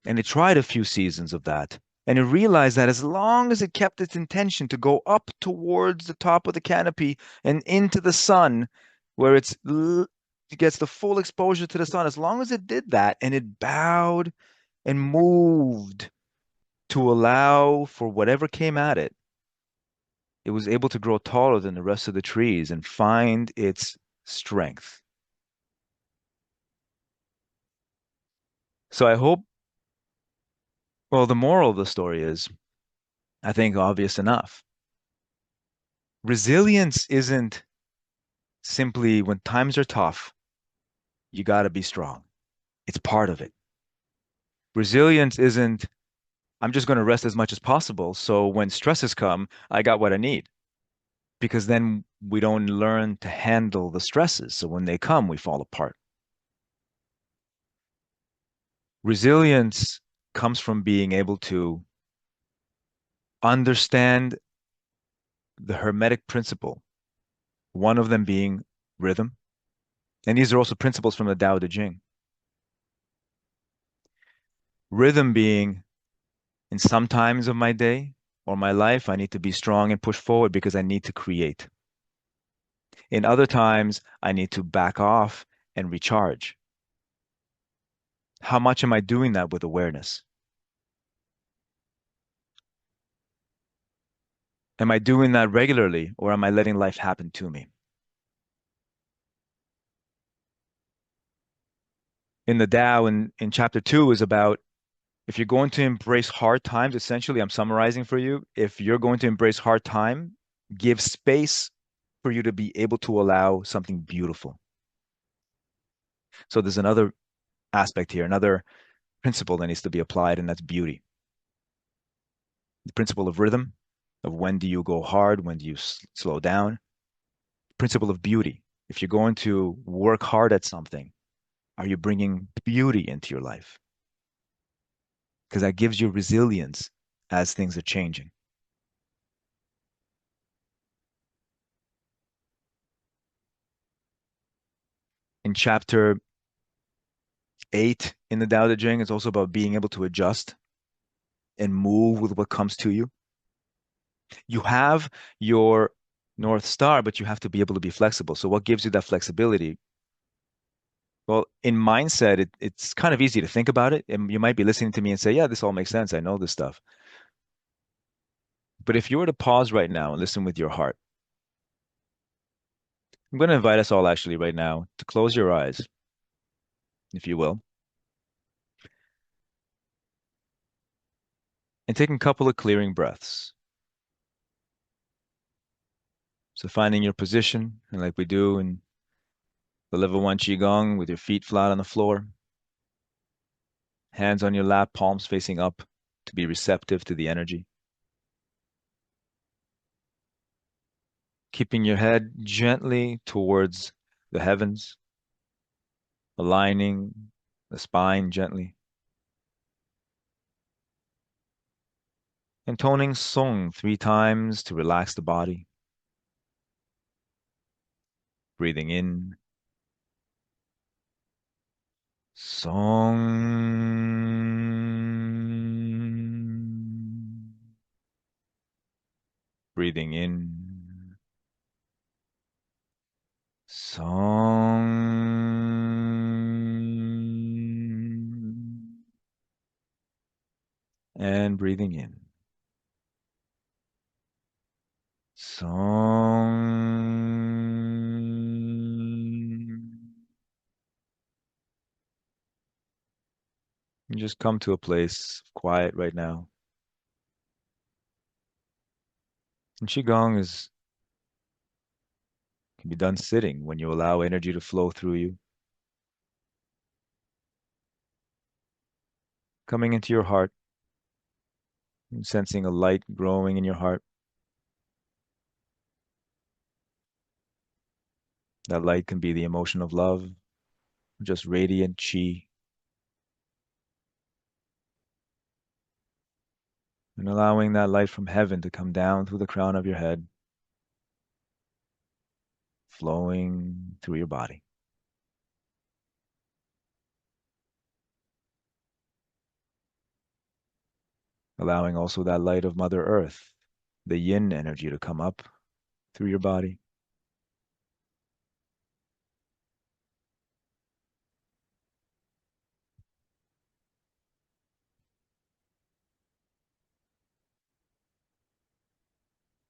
And it tried a few seasons of that. And it realized that as long as it kept its intention to go up towards the top of the canopy and into the sun, where it gets the full exposure to the sun, as long as it did that and it bowed and moved to allow for whatever came at it, it was able to grow taller than the rest of the trees and find its strength. So I hope, well, the moral of the story is, I think, obvious enough. Resilience isn't simply when times are tough, you got to be strong. It's part of it. Resilience isn't, I'm just going to rest as much as possible. So when stresses come, I got what I need. Because then we don't learn to handle the stresses. So when they come, we fall apart. Resilience comes from being able to understand the hermetic principle, one of them being rhythm. And these are also principles from the Tao Te Ching. Rhythm being in some times of my day or my life, I need to be strong and push forward because I need to create. In other times, I need to back off and recharge. How much am I doing that with awareness? Am I doing that regularly, or am I letting life happen to me? In the Tao, in chapter 2, is about if you're going to embrace hard times, essentially, I'm summarizing for you. If you're going to embrace hard time, give space for you to be able to allow something beautiful. So there's another aspect here, another principle that needs to be applied, and that's beauty. The principle of rhythm, of when do you go hard, when do you slow down. Principle of beauty. If you're going to work hard at something, are you bringing beauty into your life? Because that gives you resilience as things are changing. In chapter 8 in the Tao Te Ching, it's also about being able to adjust and move with what comes to you. You have your North Star, but you have to be able to be flexible. So what gives you that flexibility? Well, in mindset, it's kind of easy to think about it. And you might be listening to me and say, yeah, this all makes sense. I know this stuff. But if you were to pause right now and listen with your heart, I'm going to invite us all actually right now to close your eyes, if you will, and take a couple of clearing breaths. So finding your position, and like we do in the level 1 Qi Gong, with your feet flat on the floor, hands on your lap, palms facing up to be receptive to the energy. Keeping your head gently towards the heavens, aligning the spine gently. And toning Song 3 times to relax the body. Breathing in. Song. Breathing in. Song. And breathing in. Song. You just come to a place of quiet right now. And Qigong can be done sitting when you allow energy to flow through you. Coming into your heart and sensing a light growing in your heart. That light can be the emotion of love, just radiant qi. And allowing that light from heaven to come down through the crown of your head, flowing through your body. Allowing also that light of Mother Earth, the yin energy, to come up through your body.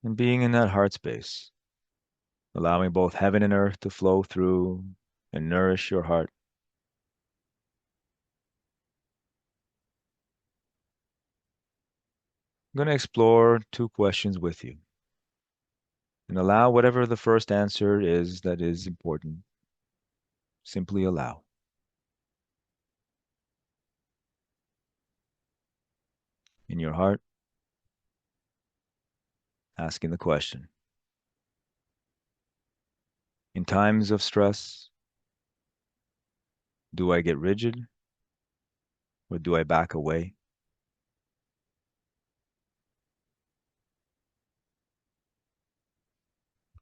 And being in that heart space, allowing both heaven and earth to flow through and nourish your heart. I'm going to explore 2 questions with you and allow whatever the first answer is that is important. Simply allow. In your heart, asking the question. In times of stress, do I get rigid or do I back away?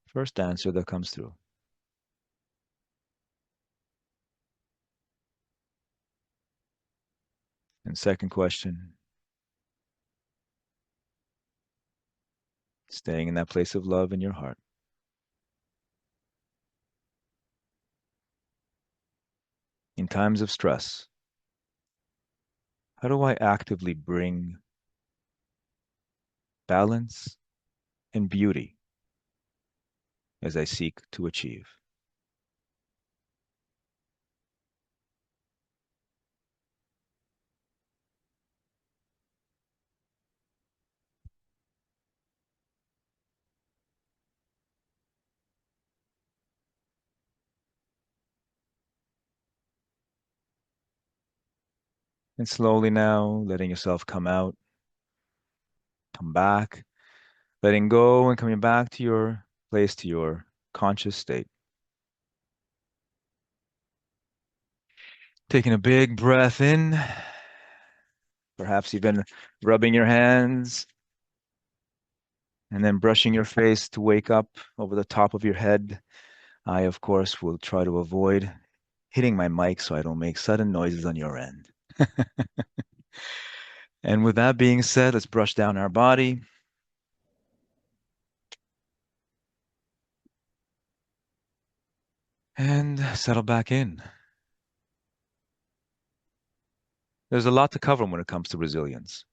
First answer that comes through. And And second question, staying in that place of love in your heart. In times of stress, how do I actively bring balance and beauty as I seek to achieve? And slowly now, letting yourself come out, come back, letting go and coming back to your place, to your conscious state. Taking a big breath in, perhaps even rubbing your hands and then brushing your face to wake up over the top of your head. I, of course, will try to avoid hitting my mic so I don't make sudden noises on your end. And with that being said, let's brush down our body. And settle back in. There's a lot to cover when it comes to resilience.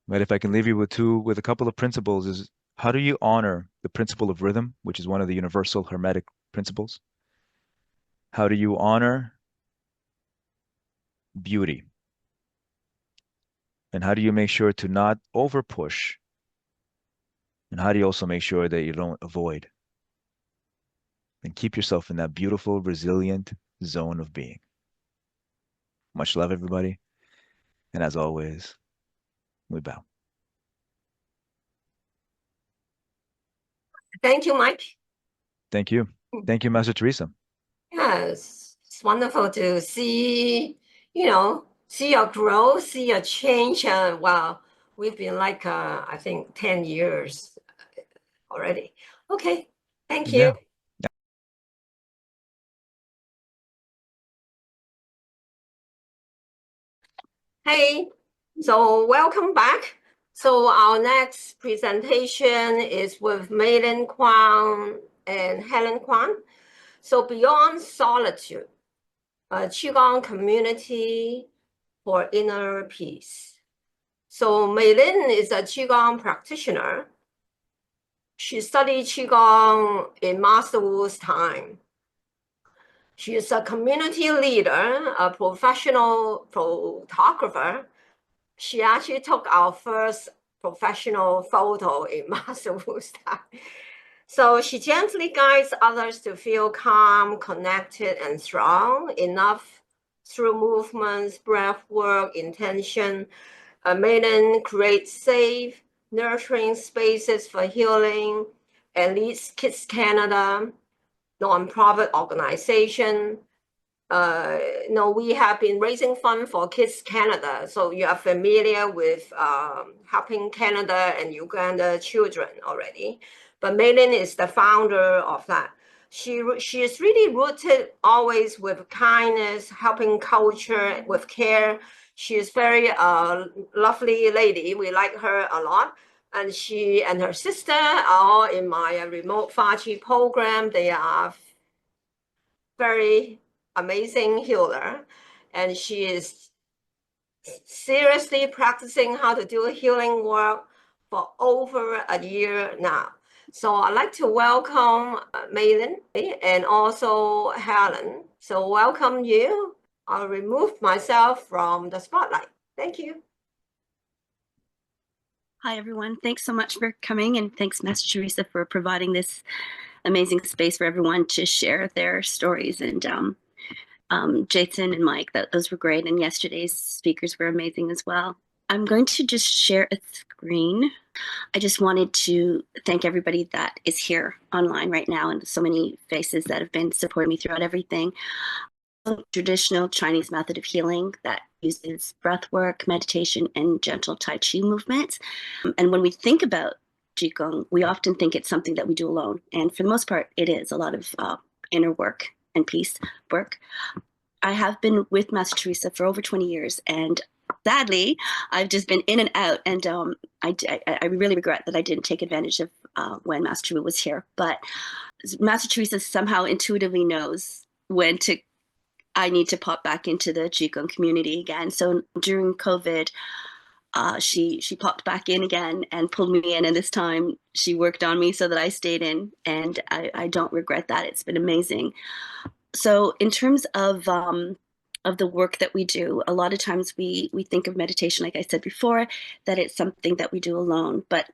But if I can leave you with a couple of principles, is how do you honor the principle of rhythm, which is one of the universal Hermetic principles? How do you honor beauty? And how do you make sure to not over push? And how do you also make sure that you don't avoid? And keep yourself in that beautiful, resilient zone of being. Much love, everybody. And as always, we bow. Thank you, Mike. Thank you. Thank you, Master Teresa. Yes, it's wonderful to see, see your growth, see your change. Wow, we've been like, I think 10 years already. Okay, thank you. Yeah. Hey, so welcome back. So our next presentation is with Maylynn Quan and Helen Quan. So Beyond Solitude, a Qi Gong community for inner peace. So Maylynn is a Qi Gong practitioner. She studied Qi Gong in Master Wu's time. She is a community leader, a professional photographer. She actually took our first professional photo in Master Wu's time. So she gently guides others to feel calm, connected, and strong enough through movements, breath work, intention. Maylynn creates safe, nurturing spaces for healing and leads Kids Canada, nonprofit organization. We have been raising funds for Kids Canada, so you are familiar with helping Canada and Uganda children already. But Maylynn is the founder of that. She is really rooted always with kindness, helping culture with care. She is very lovely lady. We like her a lot. And she and her sister are all in my remote Fachi program. They are very amazing healer. And she is seriously practicing how to do healing work for over a year now. So I'd like to welcome Maylynn and also Helen. So welcome you. I'll remove myself from the spotlight. Thank you. Hi, everyone. Thanks so much for coming, and thanks, Master Teresa, for providing this amazing space for everyone to share their stories. And Jason and Mike, those were great, and yesterday's speakers were amazing as well. I'm going to just share a screen. I just wanted to thank everybody that is here online right now, and so many faces that have been supporting me throughout everything. Traditional Chinese method of healing that uses breath work, meditation, and gentle Tai Chi movements. And when we think about Qi Gong, we often think it's something that we do alone. And for the most part, it is a lot of inner work and peace work. I have been with Master Teresa for over 20 years, and sadly, I've just been in and out, and I really regret that I didn't take advantage of when Master Wu was here. But Master Teresa somehow intuitively knows when I need to pop back into the Qigong community again. So during COVID, she popped back in again and pulled me in, and this time she worked on me so that I stayed in, and I don't regret that. It's been amazing. So in terms of the work that we do, a lot of times we think of meditation, like I said before, that it's something that we do alone. But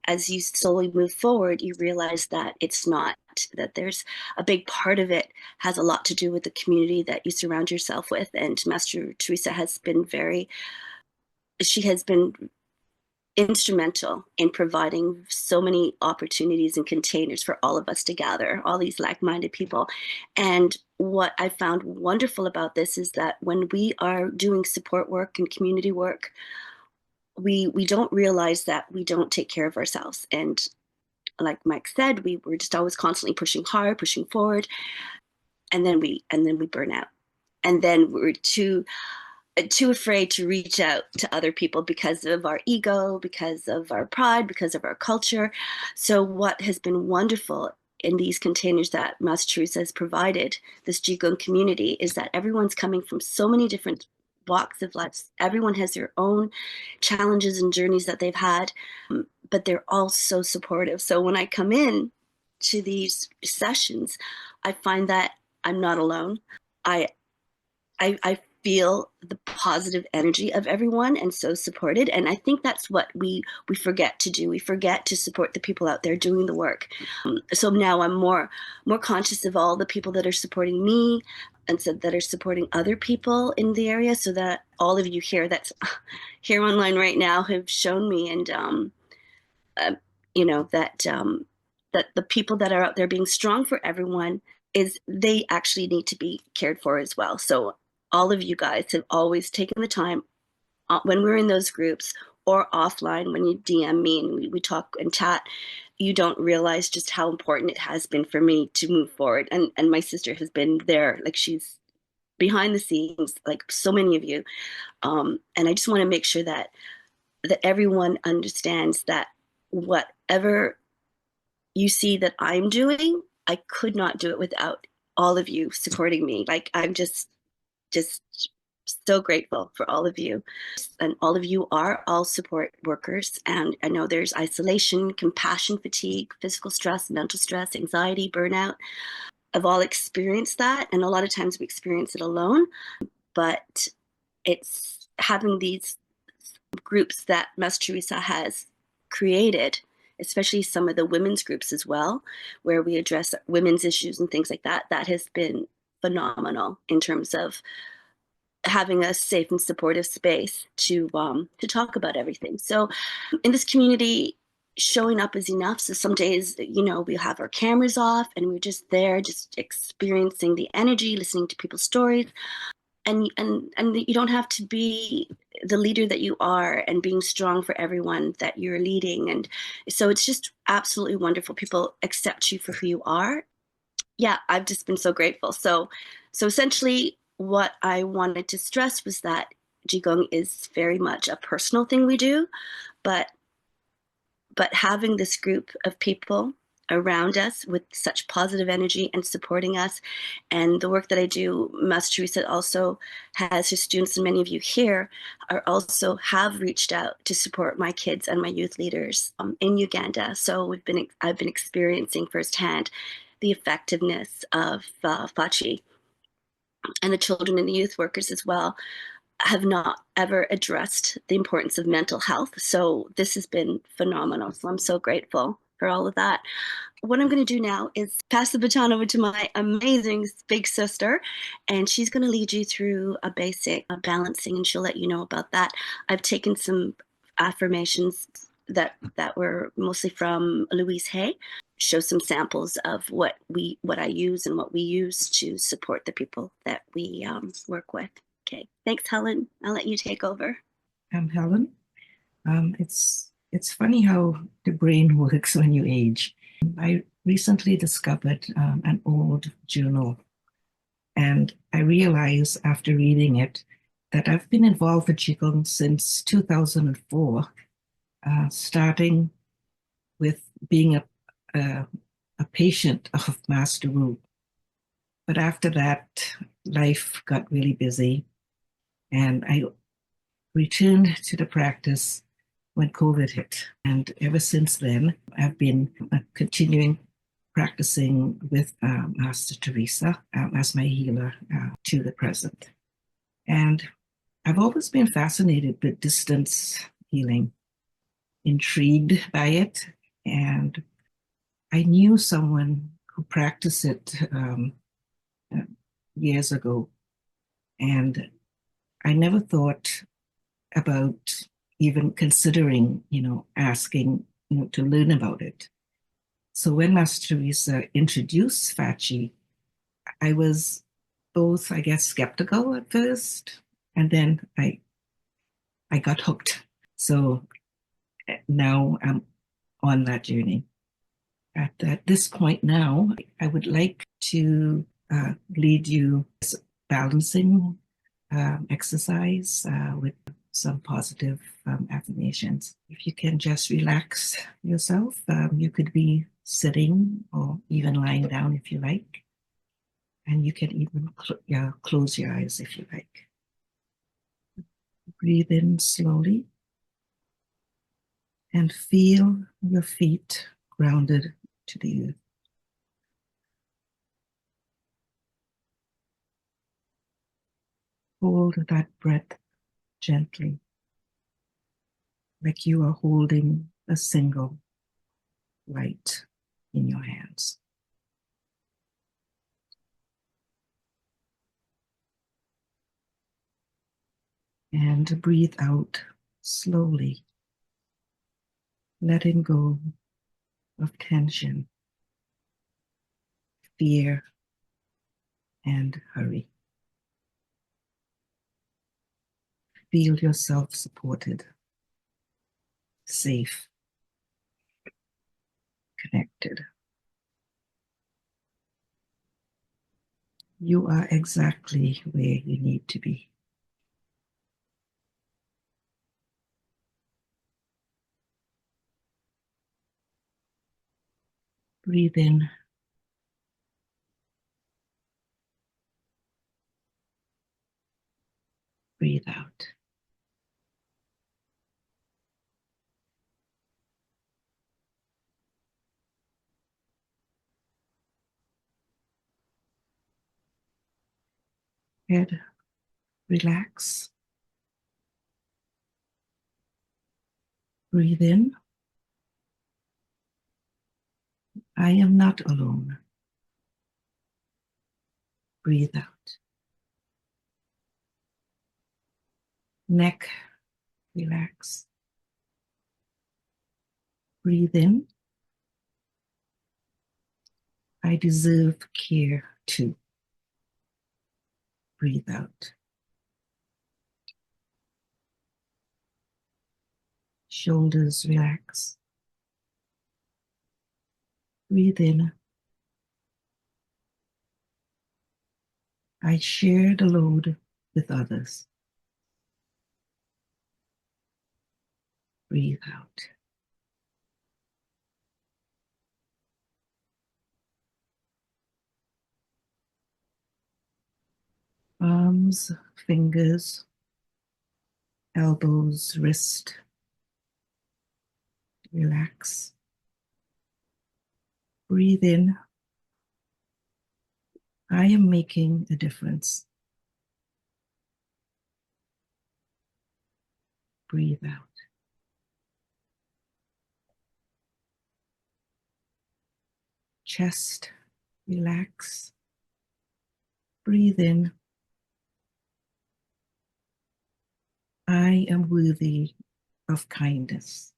as you slowly move forward, you realize that it's not, that there's a big part of it has a lot to do with the community that you surround yourself with. And Master Teresa has been instrumental in providing so many opportunities and containers for all of us to gather, all these like-minded people. And what I found wonderful about this is that when we are doing support work and community work, we don't realize that we don't take care of ourselves. And like Mike said, we were just always constantly pushing hard, pushing forward, and then we burn out. And then we're too afraid to reach out to other people because of our ego, because of our pride, because of our culture. So what has been wonderful in these containers that Master Teresa has provided, this Qigong community, is that everyone's coming from so many different walks of life. Everyone has their own challenges and journeys that they've had, but they're all so supportive. So when I come in to these sessions, I find that I'm not alone. I feel the positive energy of everyone and so supported. And I think that's what we forget to do. We forget to support the people out there doing the work. So now I'm more conscious of all the people that are supporting me and so that are supporting other people in the area, so that all of you here that's here online right now have shown me, and that the people that are out there being strong for everyone, is they actually need to be cared for as well. So all of you guys have always taken the time when we're in those groups or offline, when you DM me and we talk and chat, you don't realize just how important it has been for me to move forward. And my sister has been there, like she's behind the scenes, like so many of you. And I just want to make sure that everyone understands that whatever you see that I'm doing, I could not do it without all of you supporting me. Like, I'm just so grateful for all of you. And all of you are all support workers. And I know there's isolation, compassion fatigue, physical stress, mental stress, anxiety, burnout. I've all experienced that. And a lot of times we experience it alone. But it's having these groups that Master Teresa has created, especially some of the women's groups as well, where we address women's issues and things like that, that has been phenomenal in terms of having a safe and supportive space to talk about everything. So in this community, showing up is enough. So some days, we have our cameras off and we're just there, just experiencing the energy, listening to people's stories. And you don't have to be the leader that you are and being strong for everyone that you're leading. And so it's just absolutely wonderful. People accept you for who you are. Yeah, I've just been so grateful. So essentially what I wanted to stress was that Qigong is very much a personal thing we do, but having this group of people around us with such positive energy and supporting us, and the work that I do, Master Teresa also has her students, and many of you here also have reached out to support my kids and my youth leaders in Uganda. So I've been experiencing firsthand the effectiveness of Fachi, and the children and the youth workers as well have not ever addressed the importance of mental health. So this has been phenomenal. So I'm so grateful for all of that. What I'm going to do now is pass the baton over to my amazing big sister, and she's going to lead you through a basic balancing, and she'll let you know about that. I've taken some affirmations that were mostly from Louise Hay, show some samples of what I use and what we use to support the people that we work with. Okay, thanks, Helen. I'll let you take over. I'm Helen. It's funny how the brain works when you age. I recently discovered an old journal And I realized after reading it that I've been involved with Qigong since 2004, starting with being a patient of Master Wu. But after that, life got really busy, and I returned to the practice when COVID hit. And ever since then, I've been continuing practicing with Master Teresa as my healer to the present. And I've always been fascinated with distance healing, intrigued by it. And I knew someone who practiced it years ago. And I never thought about even considering, asking, to learn about it. So when Master Teresa introduced Fachi, I was both, I guess, skeptical at first, and then I got hooked. So now I'm on that journey. At this point now, I would like to lead you balancing exercise with some positive affirmations. If you can just relax yourself, you could be sitting or even lying down if you like. And you can even close your eyes if you like. Breathe in slowly and feel your feet grounded to the earth. Hold that breath gently, like you are holding a single light in your hands. And breathe out slowly, letting go of tension, fear, and hurry. Feel yourself supported, safe, connected. You are exactly where you need to be. Breathe in. Breathe out. Head relax. Breathe in. I am not alone. Breathe out. Neck relax. Breathe in. I deserve care too. Breathe out. Shoulders relax. Breathe in. I share the load with others. Breathe out. Arms, fingers, elbows, wrist. Relax. Breathe in. I am making a difference. Breathe out. Chest, relax. Breathe in. I am worthy of kindness.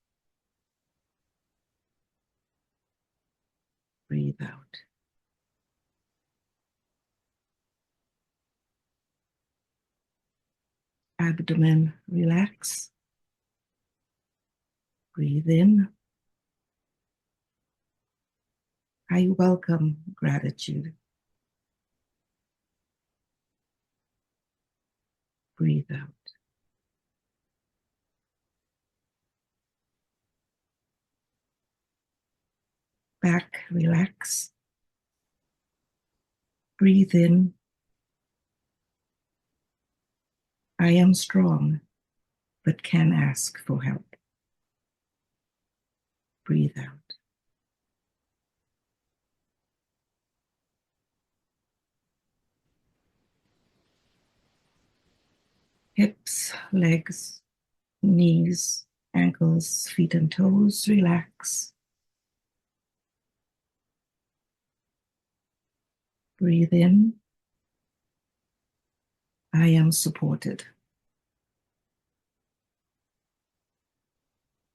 Breathe out. Abdomen, relax. Breathe in. I welcome gratitude. Breathe out. Back, relax. Breathe in. I am strong, but can ask for help. Breathe out. Hips, legs, knees, ankles, feet and toes, relax. Breathe in. I am supported.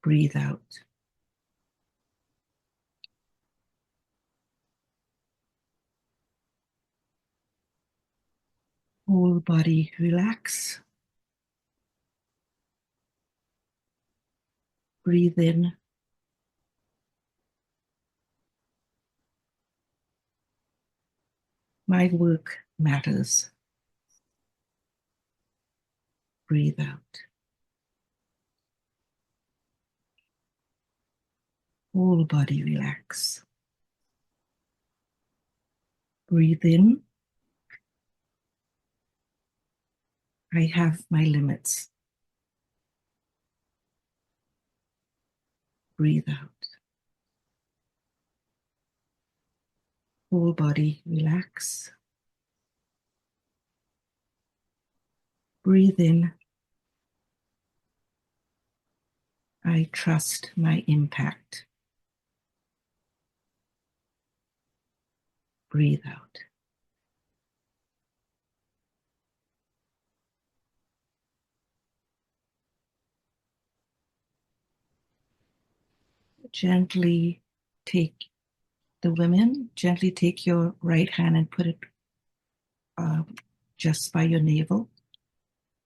Breathe out. Whole body relax. Breathe in. My work matters. Breathe out. Whole body relax. Breathe in. I have my limits. Breathe out. Whole body relax. Breathe in. I trust my impact. Breathe out. Gently take gently take your right hand and put it just by your navel,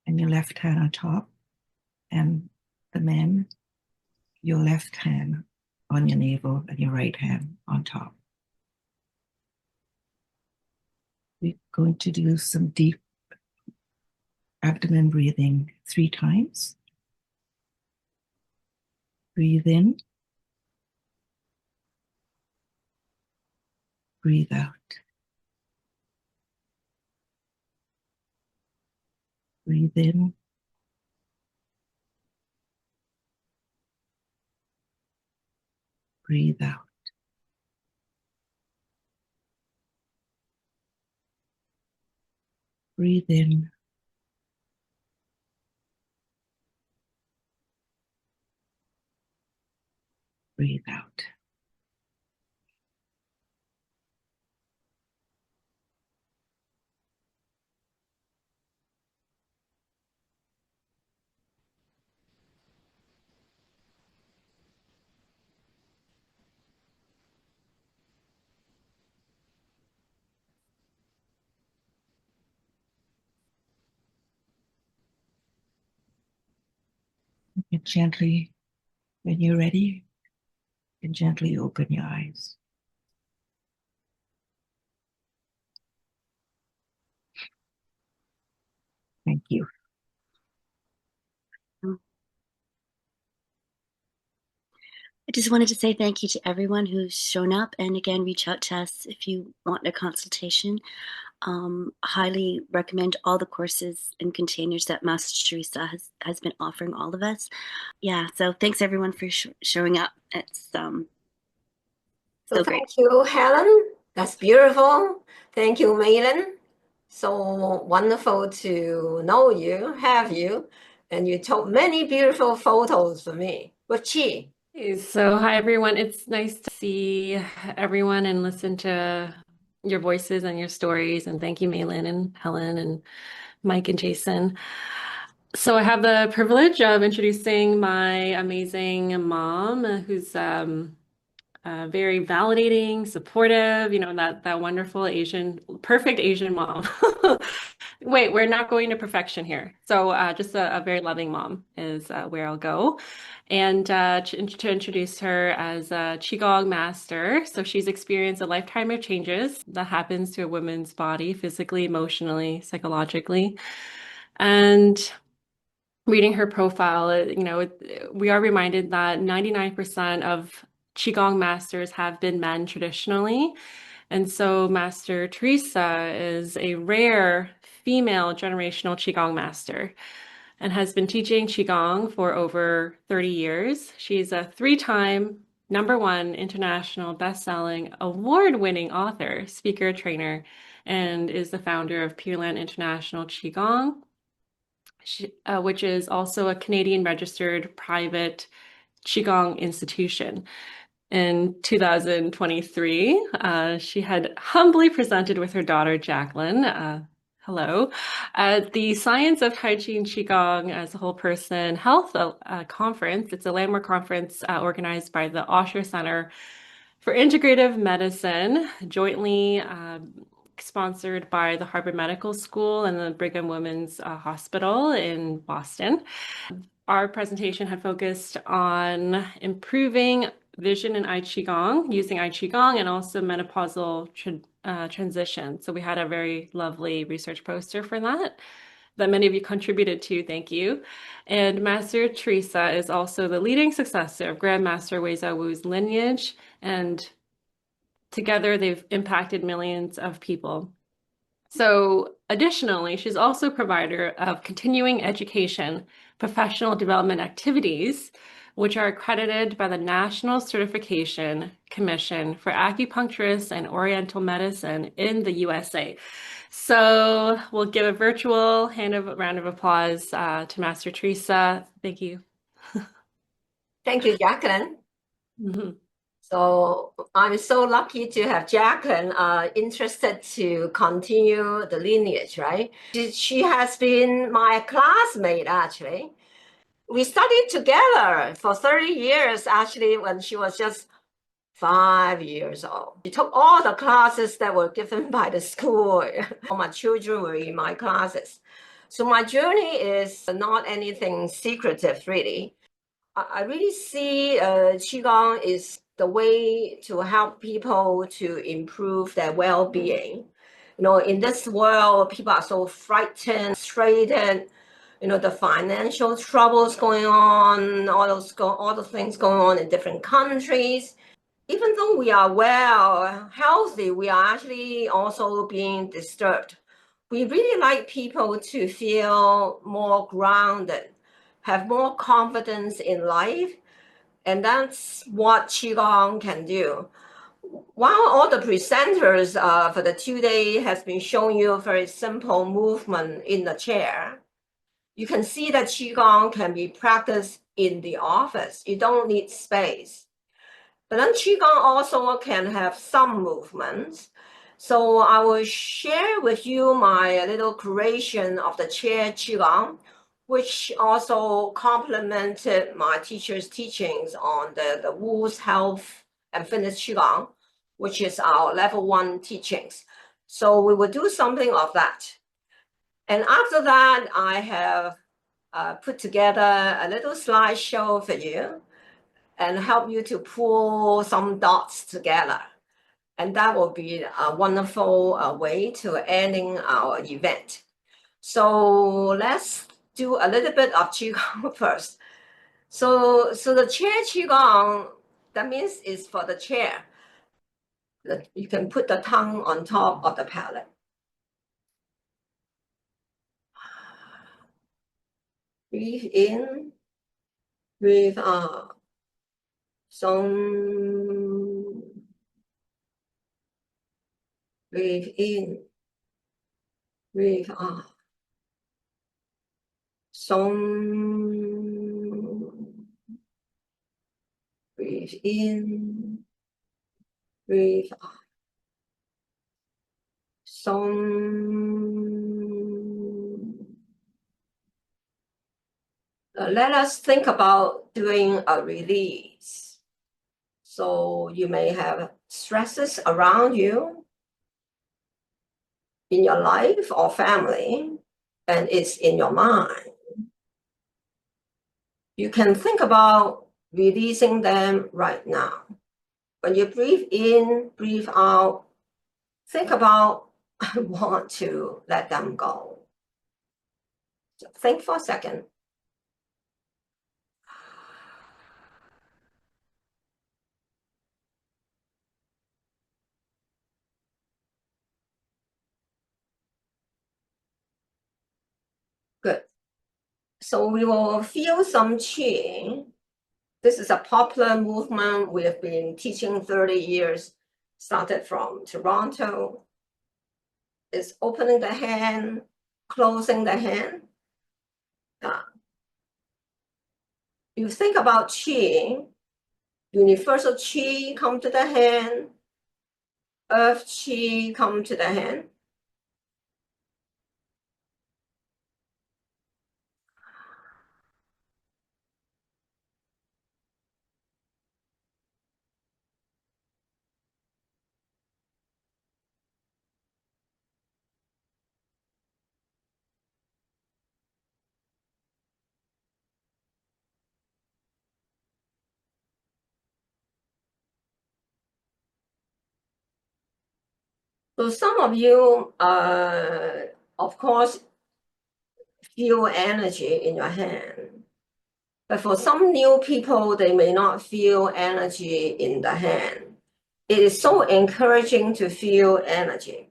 and your left hand on top, and the men, your left hand on your navel and your right hand on top. We're going to do some deep abdomen breathing 3 times. Breathe in. Breathe out. Breathe in. Breathe out. Breathe in. Breathe out. And gently, when you're ready, you can gently open your eyes. Thank you. I just wanted to say thank you to everyone who's shown up, and again, reach out to us if you want a consultation. Highly recommend all the courses and containers that Master Teresa has been offering all of us. Yeah, so thanks everyone for showing up. It's So so great. thank you, Helen. That's beautiful. Thank you, Maylynn. So wonderful to know you, have you, and you took many beautiful photos for me with Qi. So, hi everyone. It's nice to see everyone and listen to your voices and your stories. And thank you, Maylynn and Helen and Mike and Jason. So, I have the privilege of introducing my amazing mom, who's very validating, supportive, that wonderful perfect Asian mom. Wait, we're not going to perfection here. So just a very loving mom is where I'll go. And to introduce her as a Qi Gong master. So she's experienced a lifetime of changes that happens to a woman's body, physically, emotionally, psychologically. And reading her profile, we are reminded that 99% of Qigong masters have been men traditionally. And so Master Teresa is a rare female generational Qigong master and has been teaching Qigong for over 30 years. She's a 3-time #1 international best-selling, award-winning author, speaker, trainer, and is the founder of Pureland International Qi Gong, which is also a Canadian registered private Qigong institution. In 2023, she had humbly presented with her daughter, Jacqueline, hello, at the Science of Tai Chi and Qigong as a Whole Person Health conference. It's a landmark conference organized by the Osher Center for Integrative Medicine, jointly sponsored by the Harvard Medical School and the Brigham Women's Hospital in Boston. Our presentation had focused on improving vision in I Qigong, using I Qigong, and also menopausal transition. So we had a very lovely research poster for that many of you contributed to. Thank you. And Master Teresa is also the leading successor of Grandmaster Weizhou Wu's lineage, and together they've impacted millions of people. So additionally, she's also a provider of continuing education, professional development activities, which are accredited by the National Certification Commission for Acupuncturists and Oriental Medicine in the USA. So we'll give a virtual round of applause to Master Teresa. Thank you. Thank you, Jacqueline. Mm-hmm. So I'm so lucky to have Jacqueline interested to continue the lineage, right? She has been my classmate, actually. We studied together for 30 years, actually, when she was just 5 years old. She took all the classes that were given by the school. All my children were in my classes. So my journey is not anything secretive, really. I really see Qigong is the way to help people to improve their well-being. In this world, people are so frightened, frustrated, the financial troubles going on, all the things going on in different countries. Even though we are well, healthy, we are actually also being disturbed. We really like people to feel more grounded, have more confidence in life, and that's what Qigong can do. While all the presenters for the 2 days has been showing you a very simple movement in the chair, you can see that Qigong can be practiced in the office. You don't need space. But then Qigong also can have some movements. So I will share with you my little creation of the chair Qigong, which also complemented my teacher's teachings on the Wu's Health and Fitness Qigong, which is our level 1 teachings. So we will do something of that. And after that, I have put together a little slideshow for you and help you to pull some dots together. And that will be a wonderful way to ending our event. So let's do a little bit of Qigong first. So the chair Qigong, that means it's for the chair. You can put the tongue on top of the palate. Breathe in, breathe out. Song. Breathe in, breathe out. Song. Breathe in, breathe out. Song. Let us think about doing a release. So you may have stresses around you in your life or family, and it's in your mind. You can think about releasing them right now. When you breathe in, breathe out, think about, I want to let them go. So think for a second. Good. So we will feel some qi. This is a popular movement we have been teaching 30 years, started from Toronto. It's opening the hand, closing the hand. You think about qi, universal qi come to the hand, earth qi come to the hand. So some of you, of course, feel energy in your hand. But for some new people, they may not feel energy in the hand. It is so encouraging to feel energy.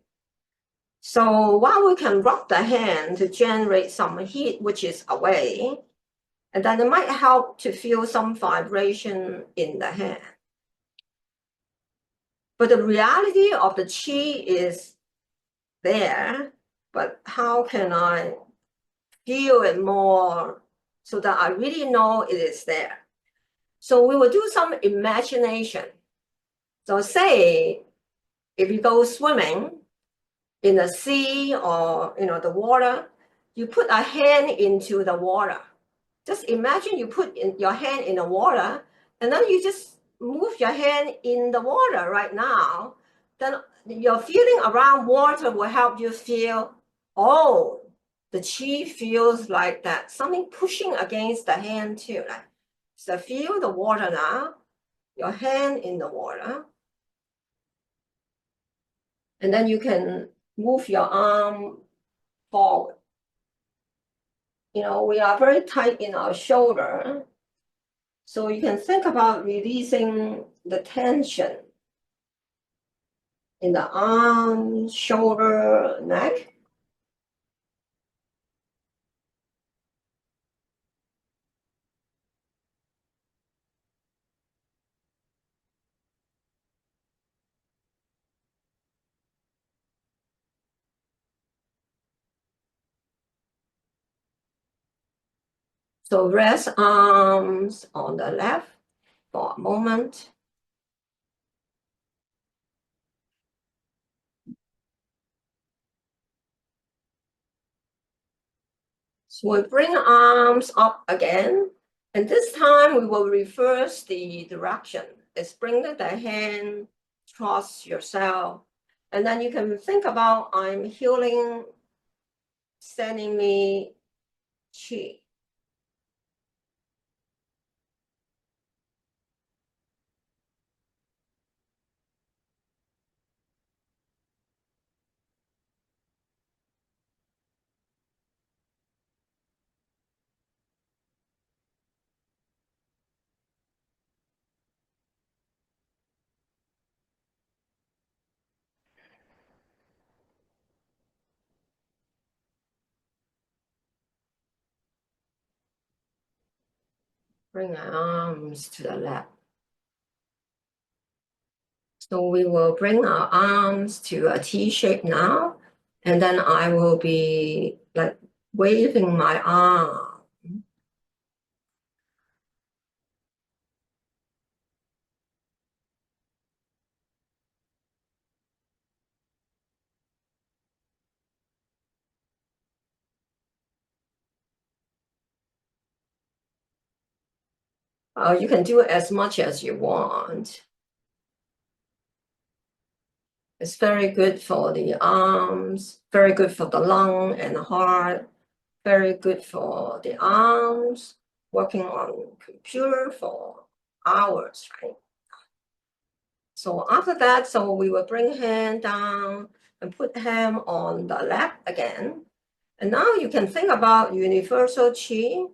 So while we can rub the hand to generate some heat, which is away, and then it might help to feel some vibration in the hand. But the reality of the qi is there, but how can I feel it more so that I really know it is there? So we will do some imagination. So say if you go swimming in the sea or the water, you put a hand into the water. Just imagine you put your hand in the water, and then you just move your hand in the water right now. Then your feeling around water will help you feel, oh, the qi feels like that, something pushing against the hand too. So feel the water now, your hand in the water. And then you can move your arm forward. We are very tight in our shoulder. So you can think about releasing the tension in the arm, shoulder, neck. So rest arms on the left for a moment. So we bring arms up again, and this time we will reverse the direction. It's bringing the hand towards yourself, and then you can think about, I'm healing, sending me qi. Bring our arms to the left. So we will bring our arms to a T shape now, and then I will be like waving my arm. You can do as much as you want. It's very good for the arms, very good for the lung and heart, very good for the arms, working on computer for hours, right? So after that, so we will bring hand down and put hand on the lap again. And now you can think about universal Qi.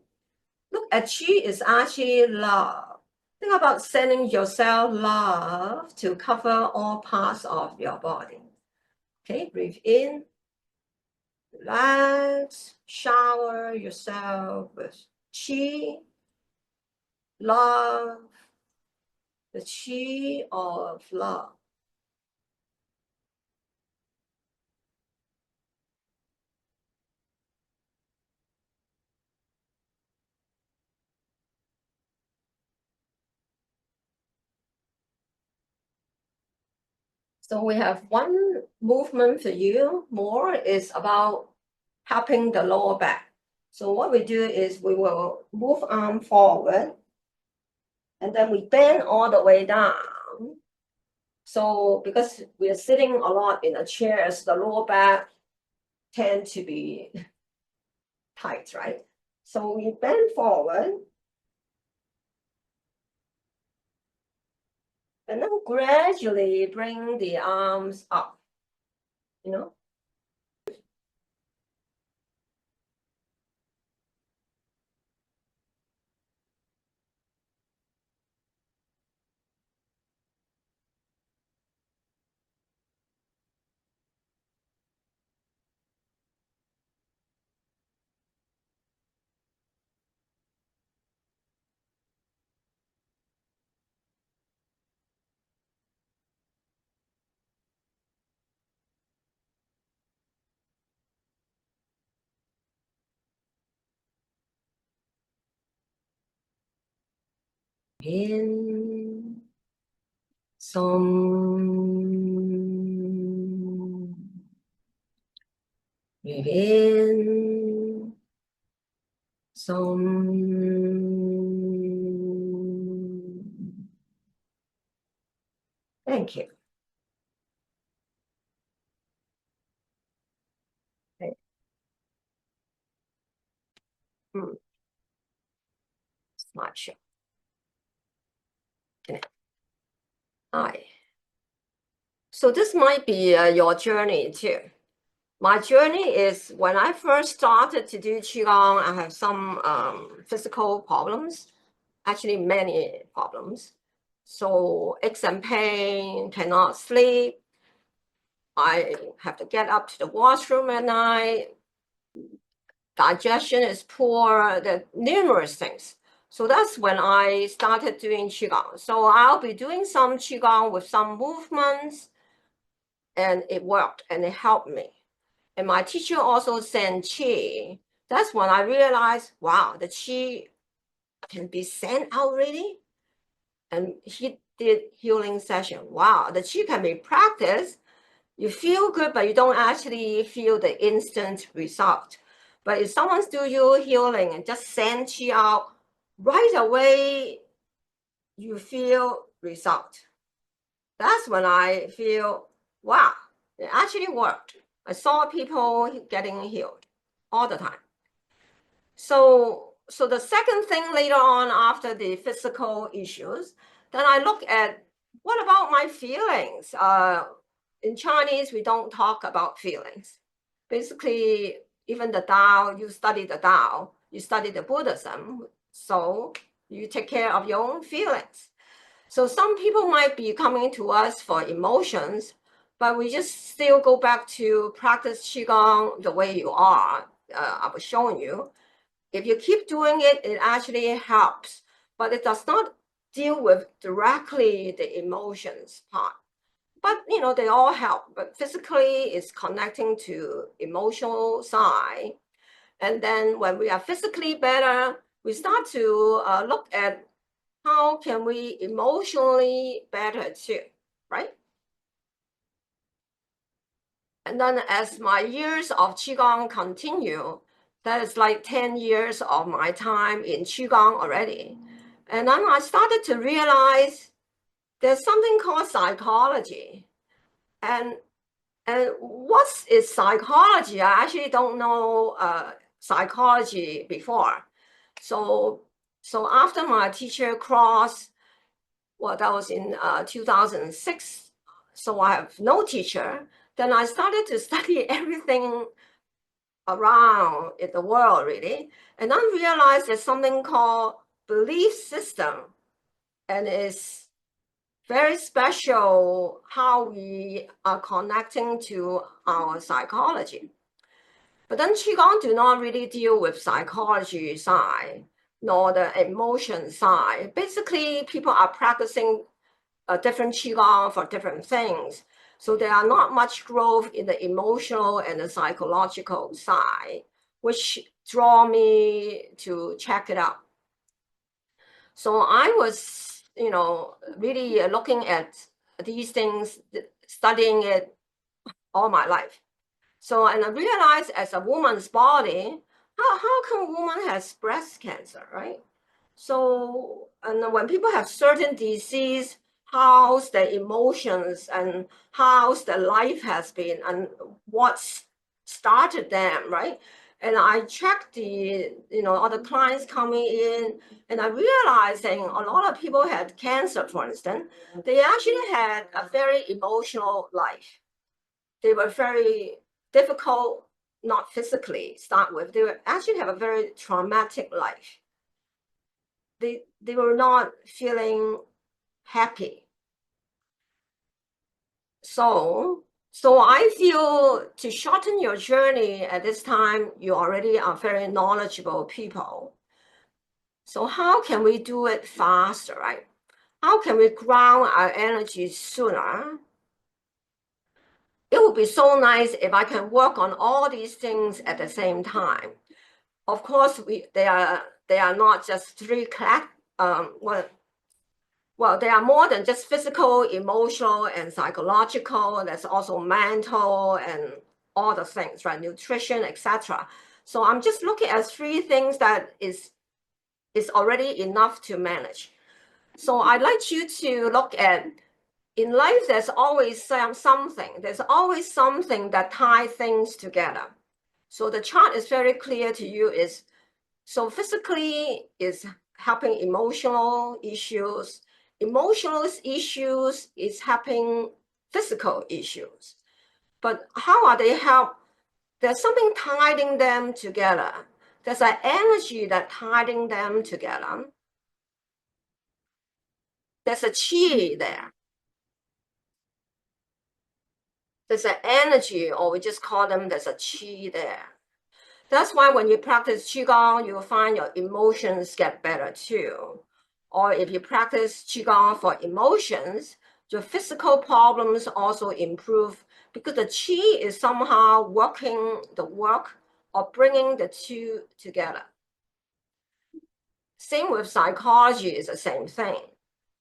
Look at Qi is actually love. Think about sending yourself love to cover all parts of your body. Okay, breathe in, relax, shower yourself with Qi, love, the Qi of love. So we have one movement for you more is about helping the lower back. So what we do is we will move arm forward and then we bend all the way down. So because we are sitting a lot in the chairs, the lower back tend to be tight, right? So we bend forward and then gradually bring the arms up, you know? In some, breathe in some, thank you. Okay. Smart show. Okay. Hi. So this might be your journey too. My journey is when I first started to do Qigong, I have some physical problems, actually many problems. So aches and pain, cannot sleep. I have to get up to the washroom at night. Digestion is poor, there are numerous things. So that's when I started doing Qigong. So I'll be doing some Qigong with some movements, and it worked and it helped me. And my teacher also sent Qi. That's when I realized, wow, the Qi can be sent out really. And he did healing session. Wow, the Qi can be practiced. You feel good, but you don't actually feel the instant result. But if someone's do you healing and just send Qi out, right away, you feel result. That's when I feel, wow, it actually worked. I saw people getting healed all the time. So the second thing later on after the physical issues, then I look at what about my feelings? In Chinese, we don't talk about feelings. Basically, even the Tao, you study the Tao, you study the Buddhism, so you take care of your own feelings. So some people might be coming to us for emotions, but we just still go back to practice Qigong the way you are. I was showing you. If you keep doing it, it actually helps, but it does not deal with directly the emotions part. But they all help, but physically it's connecting to emotional side. And then when we are physically better, we start to look at how can we emotionally better too, right? And then as my years of Qigong continue, that is like 10 years of my time in Qigong already. And then I started to realize there's something called psychology. And what is psychology? I actually don't know psychology before. So after my teacher crossed, well, that was in 2006. So I have no teacher. Then I started to study everything around in the world, really. And then realized there's something called belief system, and it's very special how we are connecting to our psychology. But then Qigong do not really deal with psychology side, nor the emotion side. Basically, people are practicing a different Qigong for different things. So there are not much growth in the emotional and the psychological side, which draw me to check it out. So I was, really looking at these things, studying it all my life. So, and I realized as a woman's body, how come a woman has breast cancer, right? So, and when people have certain disease, how's their emotions and how's their life has been and what's started them, right? And I checked the, other clients coming in, and I realized that a lot of people had cancer, for instance, they actually had a very emotional life. They were very difficult, not physically start with. They were actually have a very traumatic life. They were not feeling happy. So I feel to shorten your journey at this time, you already are very knowledgeable people. So how can we do it faster, right? How can we ground our energy sooner? It would be so nice if I can work on all these things at the same time. Of course, they are not just three well, they are more than just physical, emotional, and psychological. There's also mental and all the things, right? Nutrition, etc. So I'm just looking at three things that is already enough to manage. So I'd like you to look at, in life, there's always something. There's always something that ties things together. So the chart is very clear to you. So physically is helping emotional issues. Emotional issues is helping physical issues. But how are they help? There's something tying them together. There's an energy that tying them together. There's a qi there. There's an energy, or we just call them, there's a qi there. That's why when you practice Qigong, you will find your emotions get better too. Or if you practice Qigong for emotions, your physical problems also improve because the Qi is somehow working the work or bringing the two together. Same with psychology, is the same thing.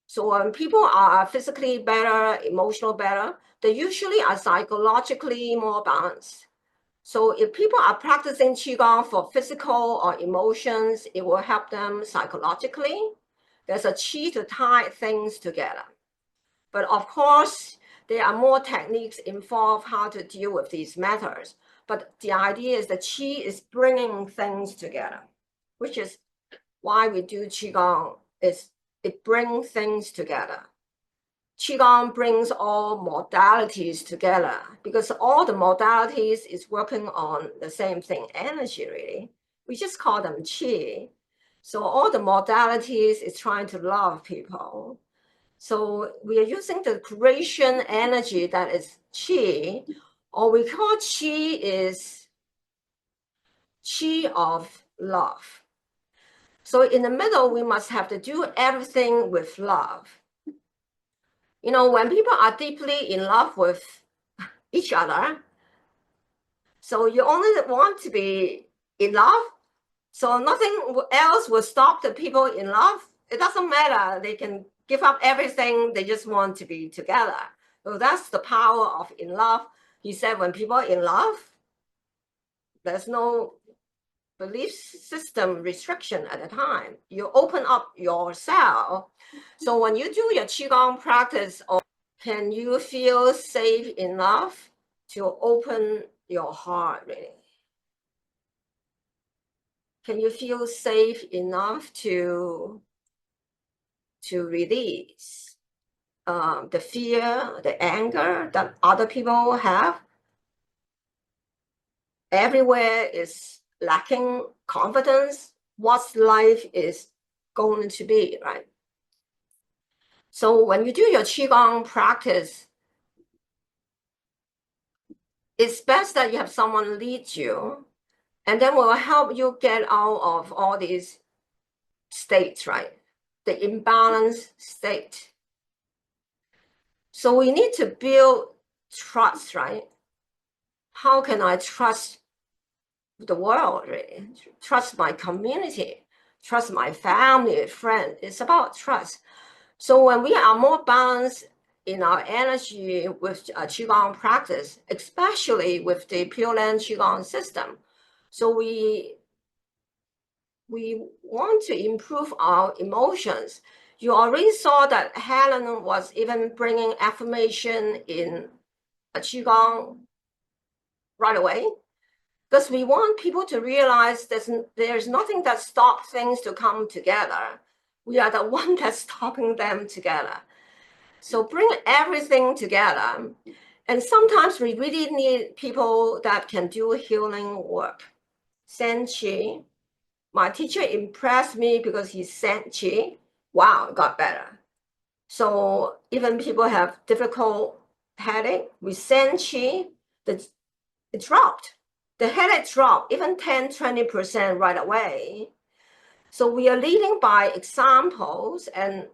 So when people are physically better, emotional better, they usually are psychologically more balanced. So if people are practicing Qigong for physical or emotions, it will help them psychologically. There's a Qi to tie things together. But of course, there are more techniques involved how to deal with these matters. But the idea is the Qi is bringing things together, which is why we do Qigong, is it brings things together. Qigong brings all modalities together because all the modalities is working on the same thing, energy really. We just call them Qi. So all the modalities is trying to love people. So we are using the creation energy that is Qi, or we call Qi is Qi of love. So in the middle, we must have to do everything with love. When people are deeply in love with each other, so you only want to be in love, so nothing else will stop the people in love. It doesn't matter. They can give up everything. They just want to be together. So that's the power of in love. He said when people are in love, there's no belief system restriction at the time. You open up yourself. So when you do your Qigong practice, can you feel safe enough to open your heart, really? Can you feel safe enough to release the fear, the anger that other people have? everywhere is lacking confidence, what life is going to be, right? So when you do your Qigong practice, it's best that you have someone lead you, and then will help you get out of all these states, right? The imbalanced state. So we need to build trust, right? How can I trust the world, really? Trust my community, trust my family, friends. It's about trust. So when we are more balanced in our energy with Qigong practice, especially with the Pureland Qigong system, so we want to improve our emotions. You already saw that Helen was even bringing affirmation in a Qigong right away, because we want people to realize there's nothing that stops things to come together. We are the one that's stopping them together. So bring everything together. And sometimes we really need people that can do healing work. Send Qi. My teacher impressed me because he sent Qi. Wow, it got better. So even people have difficult headache, we send Qi, it dropped. The headache dropped even 10-20% right away. So we are leading by examples, and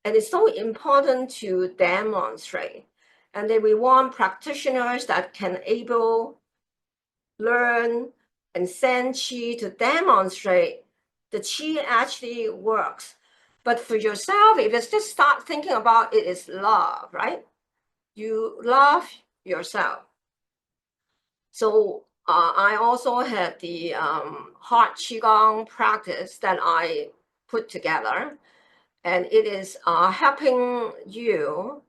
it's so important to demonstrate. And then we want practitioners that can learn and send Qi to demonstrate the Qi actually works. But for yourself, if you just start thinking about it, is love, right? You love yourself. So I also had the heart Qigong practice that I put together, and it is helping you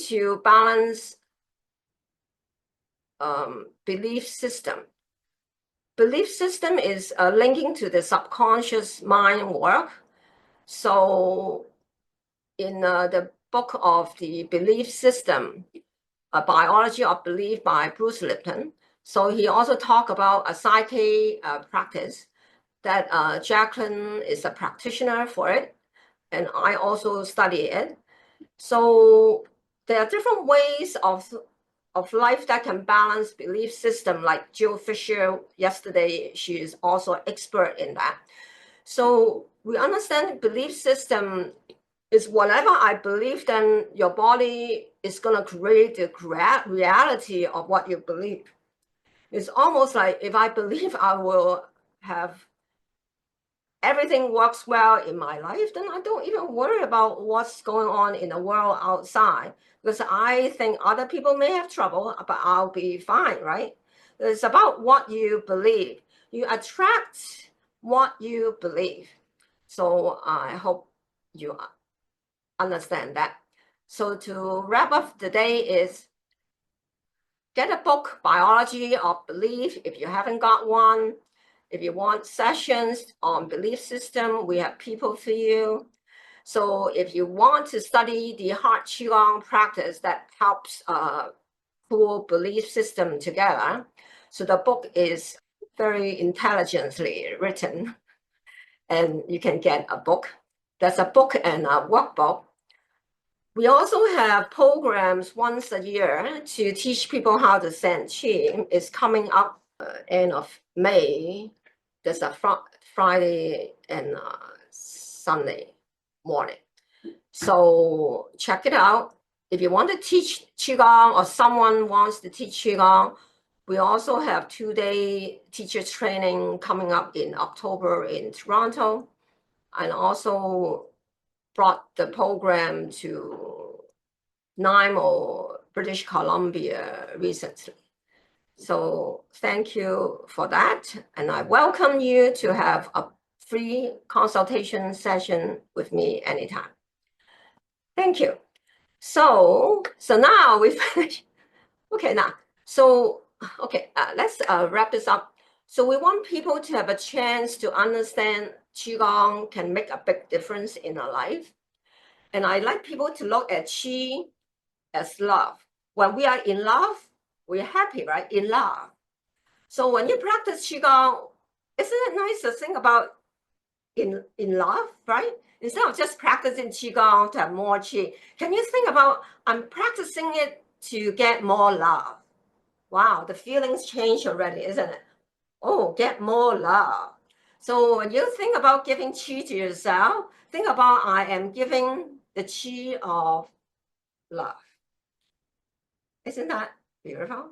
to balance belief system. Belief system is linking to the subconscious mind work. So in the book of the belief system, A Biology of Belief by Bruce Lipton, so he also talked about a psyche practice that Jacqueline is a practitioner for it, and I also study it. So there are different ways of life that can balance belief system, like Jill Fisher yesterday, she is also expert in that. So we understand belief system is whatever I believe, then your body is going to create the reality of what you believe. It's almost like if I believe I will have everything works well in my life, then I don't even worry about what's going on in the world outside, because I think other people may have trouble, but I'll be fine, right? It's about what you believe. You attract what you believe. So I hope you understand that. So to wrap up the day is get a book, Biology of Belief, if you haven't got one. If you want sessions on belief system, we have people for you. So if you want to study the heart Qigong practice that helps pull belief system together, so the book is very intelligently written, and you can get a book. There's a book and a workbook. We also have programs once a year to teach people how to send Qi. It's coming up end of May. There's a Friday and Sunday morning. So check it out. If you want to teach Qigong or someone wants to teach Qigong, we also have 2-day teacher training coming up in October in Toronto, and also brought the program to Nanaimo, British Columbia recently. So thank you for that. And I welcome you to have a free consultation session with me anytime. Thank you. So now we finish. Okay, let's wrap this up. So we want people to have a chance to understand Qigong can make a big difference in our life. And I like people to look at Qi as love. When we are in love, we're happy, right? In love. So when you practice Qigong, isn't it nice to think about in love, right? Instead of just practicing Qigong to have more Qi, can you think about, I'm practicing it to get more love? Wow, the feelings change already, isn't it? Oh, get more love. So when you think about giving Qi to yourself, think about, I am giving the Qi of love. Isn't that beautiful?